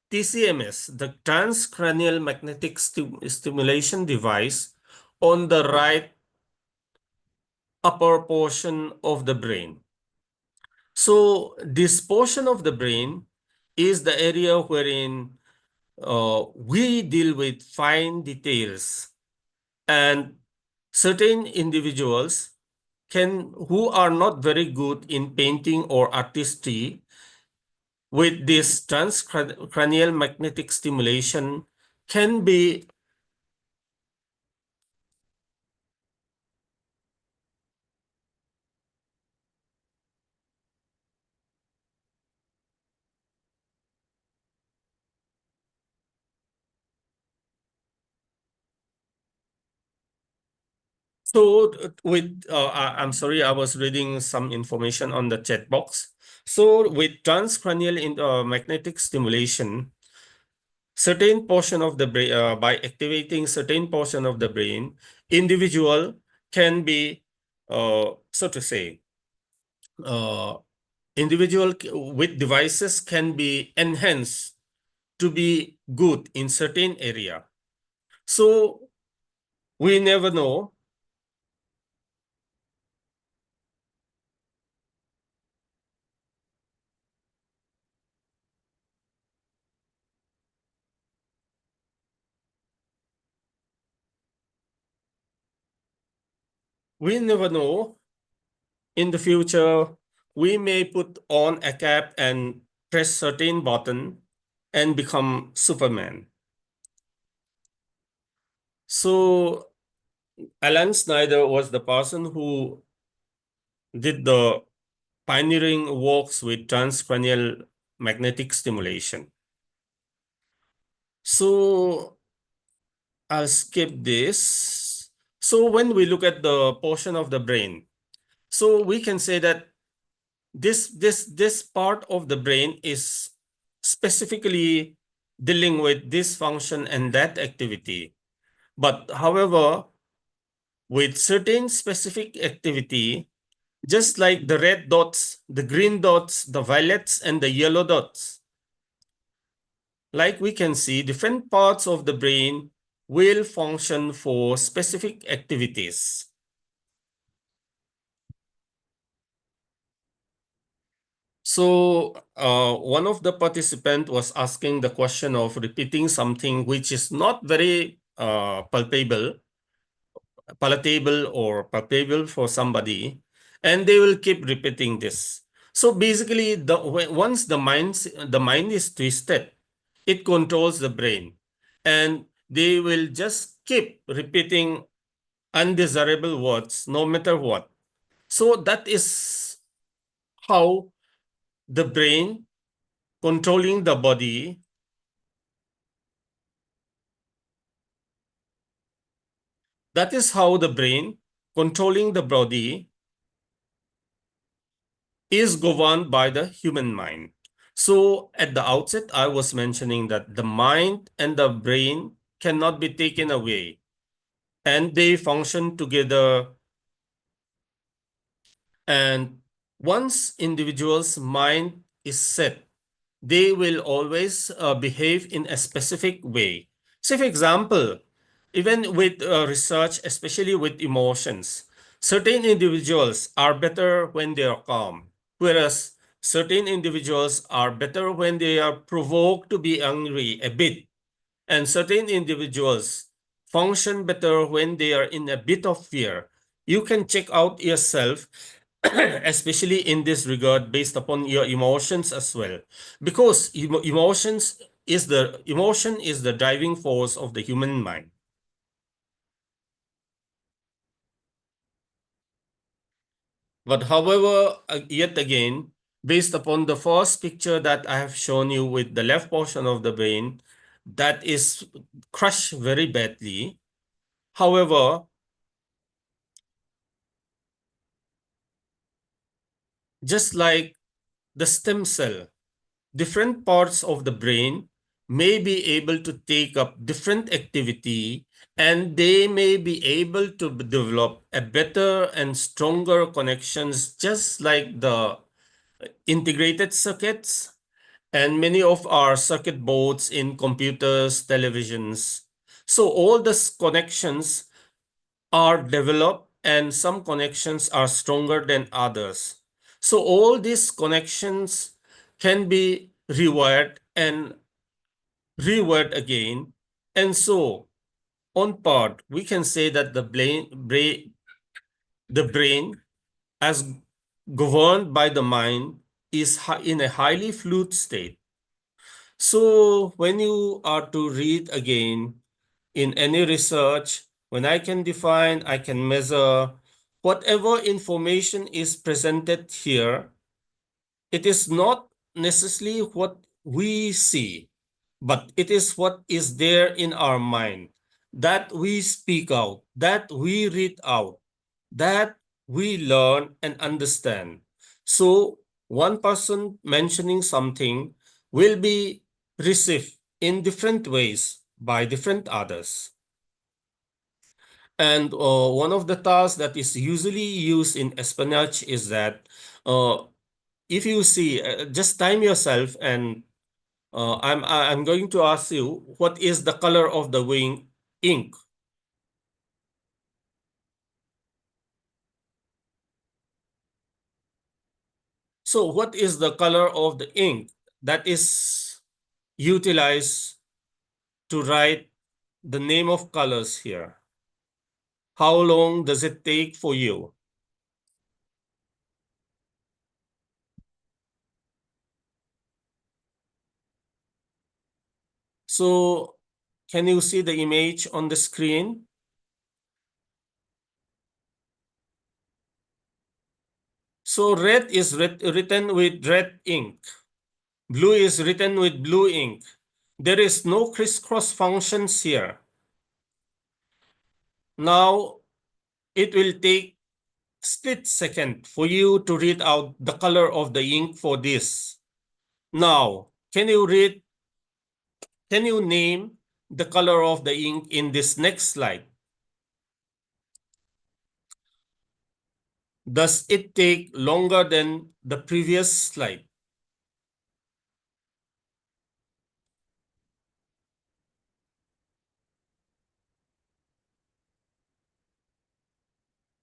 TCMS, the transcranial magnetic stimulation device, on the right upper portion of the brain. So this portion of the brain is the area wherein we deal with fine details, and certain individuals who are not very good in painting or artistry, with this transcranial magnetic stimulation can be so with I'm sorry, I was reading some information on the chat box. So with transcranial magnetic stimulation, certain portion of the brain, by activating certain portion of the brain, individual can be, so to say, uh, individual with devices can be enhanced to be good in certain area. So we never know. We never know. In the future, we may put on a cap and press certain button and become Superman. So Alan Snyder was the person who did the pioneering works with transcranial magnetic stimulation. So I'll skip this. So when we look at the portion of the brain, so we can say that this part of the brain is specifically dealing with this function and that activity. But however, with certain specific activity, just like the red dots, the green dots, the violets, and the yellow dots, like we can see, different parts of the brain will function for specific activities. So one of the participants was asking the question of repeating something which is not very palatable for somebody, and they will keep repeating this. So basically, once the mind is twisted, it controls the brain, and they will just keep repeating undesirable words no matter what. So that is how the brain controlling the body. That is how the brain controlling the body is governed by the human mind. So at the outset, I was mentioning that the mind and the brain cannot be taken away, and they function together. And once individual's mind is set, they will always behave in a specific way. Say, for example, even with research, especially with emotions, certain individuals are better when they are calm, whereas certain individuals are better when they are provoked to be angry a bit, and certain individuals function better when they are in a bit of fear. You can check out yourself, especially in this regard, based upon your emotions as well, because emotion is the driving force of the human mind. But however, yet again, based upon the first picture that I have shown you with the left portion of the brain, that is crushed very badly. However, just like the stem cell, different parts of the brain may be able to take up different activity, and they may be able to develop a better and stronger connections, just like the integrated circuits and many of our circuit boards in computers, televisions. So all these connections are developed, and some connections are stronger than others. So all these connections can be rewired and rewired again. And so on part, we can say that the brain as governed by the mind is in a highly fluid state. So when you are to read again in any research, when I can define, I can measure, whatever information is presented here, it is not necessarily what we see, but it is what is there in our mind, that we speak out, that we read out, that we learn and understand. So one person mentioning something will be received in different ways by different others. And one of the tasks that is usually used in espionage is that uh, if you see, just time yourself, and I'm going to ask you, what is the color of the wing ink? So what is the color of the ink that is utilized to write the name of colors here? How long does it take for you? So can you see the image on the screen? So red is written with red ink. Blue is written with blue ink. There is no crisscross functions here. Now, it will take split second for you to read out the color of the ink for this. Now, can you name the color of the ink in this next slide? Does it take longer than the previous slide?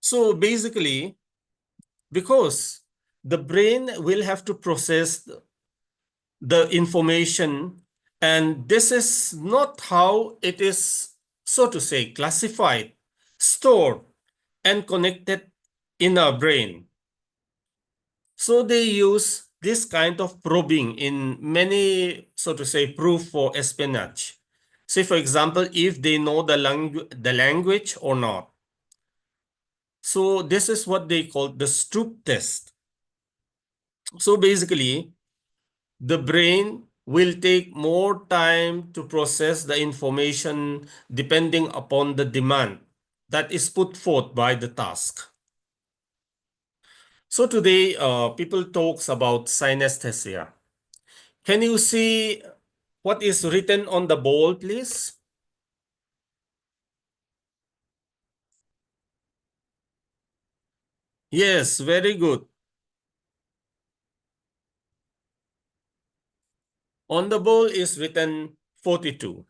So basically, because the brain will have to process the information, and this is not how it is, so to say, classified, stored, and connected in our brain. So they use this kind of probing in many, so to say, proof for espionage. Say, for example, if they know the language or not. So this is what they call the Stroop test. So basically, the brain will take more time to process the information depending upon the demand that is put forth by the task. So today, people talks about synesthesia. Can you see what is written on the board, please? Yes, very good. On the bowl is written 42.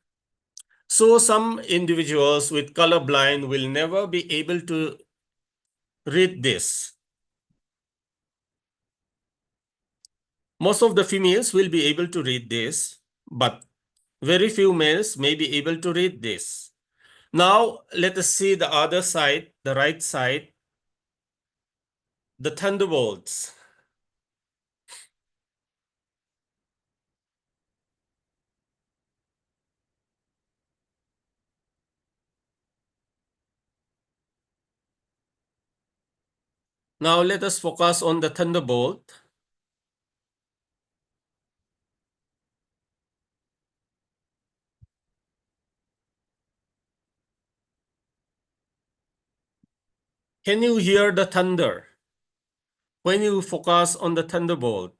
So some individuals with colorblind will never be able to read this. Most of the females will be able to read this, but very few males may be able to read this. Now, let us see the other side, the right side, the thunderbolts. Now, let us focus on the thunderbolt. Can you hear the thunder when you focus on the thunderbolt?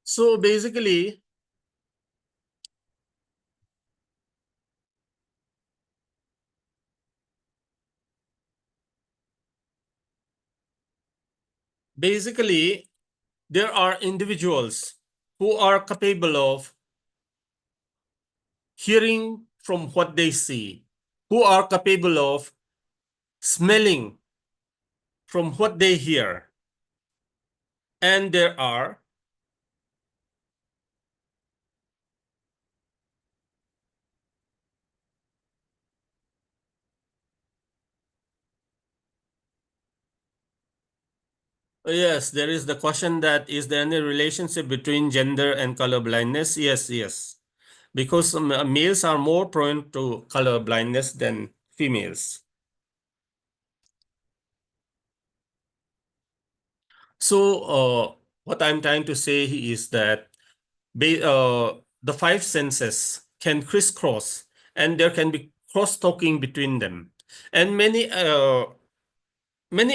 So basically, there are individuals who are capable of hearing from what they see, who are capable of smelling from what they hear. And there are, yes, there is the question that is there any relationship between gender and color blindness? Yes, yes. Because males are more prone to color blindness than females. So, what I'm trying to say is that the five senses can crisscross and there can be cross-talking between them. And many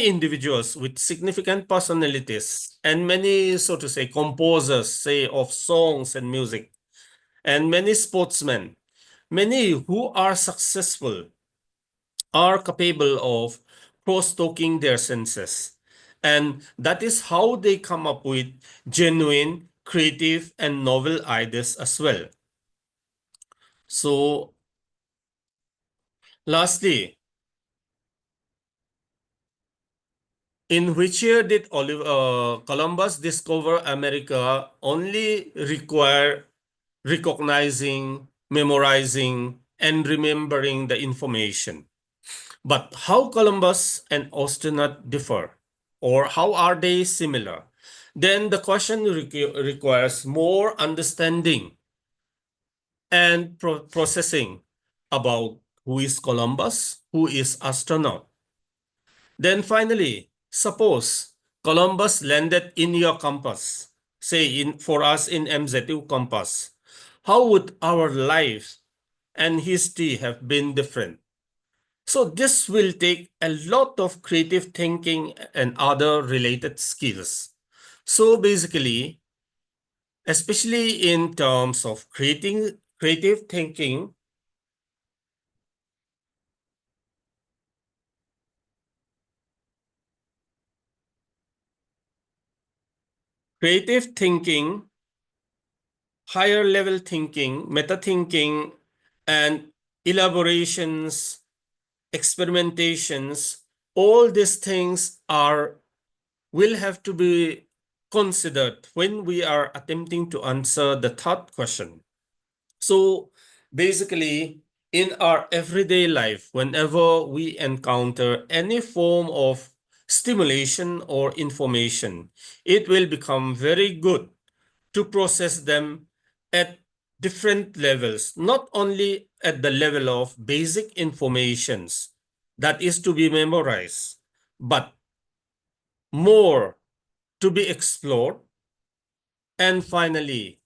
individuals with significant personalities and many, so to say, composers, say, of songs and music, and many sportsmen, many who are successful are capable of cross-talking their senses. And that is how they come up with genuine, creative, and novel ideas as well. So, lastly, in which year did Columbus discover America only recognizing, memorizing, and remembering the information. But how Columbus and astronaut differ, or how are they similar? Then the question requires more understanding and processing about who is Columbus, who is astronaut. Then finally, suppose Columbus landed in your compass, say in for us in MZU compass. How would our life and history have been different? So this will take a lot of creative thinking and other related skills. So basically, especially in terms of creating creative thinking, creative thinking, higher level thinking, meta thinking, and elaborations, experimentations, all these things are will have to be considered when we are attempting to answer the third question. So basically, in our everyday life, whenever we encounter any form of stimulation or information, it will become very good to process them at different levels, not only at the level of basic informations that is to be memorized, but more to be explored, and finally,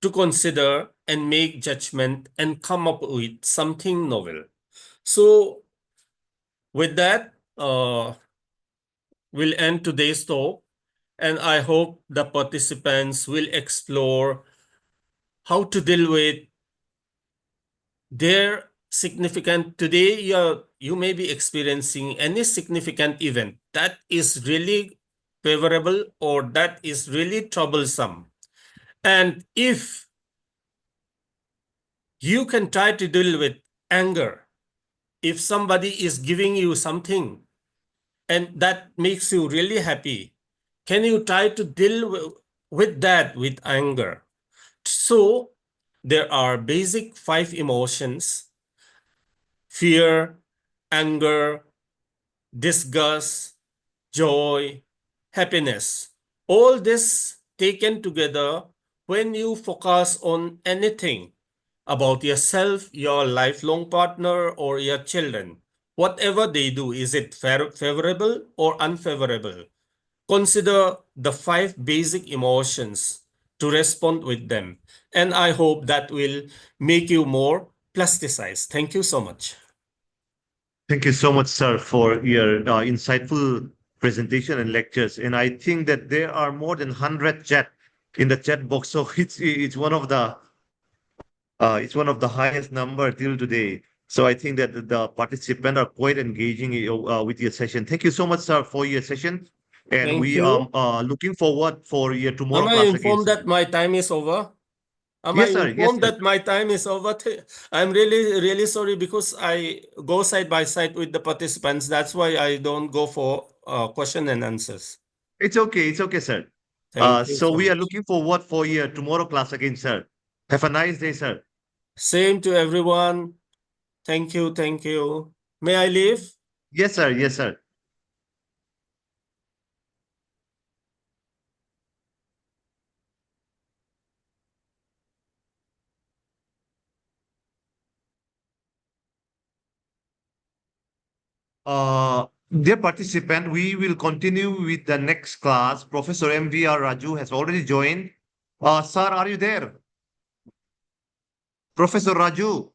to consider and make judgment and come up with something novel. So, with that, we'll end today's talk, and I hope the participants will explore how to deal with their significant today. You may be experiencing any significant event that is really favorable or that is really troublesome. And if you can try to deal with anger, if somebody is giving you something and that makes you really happy, can you try to deal with that with anger? So there are basic 5 emotions: fear, anger, disgust, joy, happiness. All this taken together, when you focus on anything about yourself, your lifelong partner, or your children, whatever they do, is it favorable or unfavorable? Consider the 5 basic emotions to respond with them. And I hope that will make you more plasticized. Thank you so much. Thank you so much, sir, for your insightful presentation and lectures. And I think that there are more than 100 chat in the chat box. So it's one of the highest number till today. So I think that the participants are quite engaging with your session. Thank you so much, sir, for your session. And Thank we are you. looking forward for your Am tomorrow I class again, informed sir. that my time is over? Am I Yes, sir. Yes, informed sir. that my time is over? I'm really, really sorry because I go side by side with the participants. That's why I don't go for question and answers. It's okay. It's okay, sir. Thank you So so we are much. looking forward for your tomorrow class again, sir. Have a nice day, sir. Same to everyone. Thank you. Thank you. May I leave? Yes, sir. Yes, sir. Dear participant, we will continue with the next class. Professor MVR Raju has already joined. Sir, are you there? Professor Raju.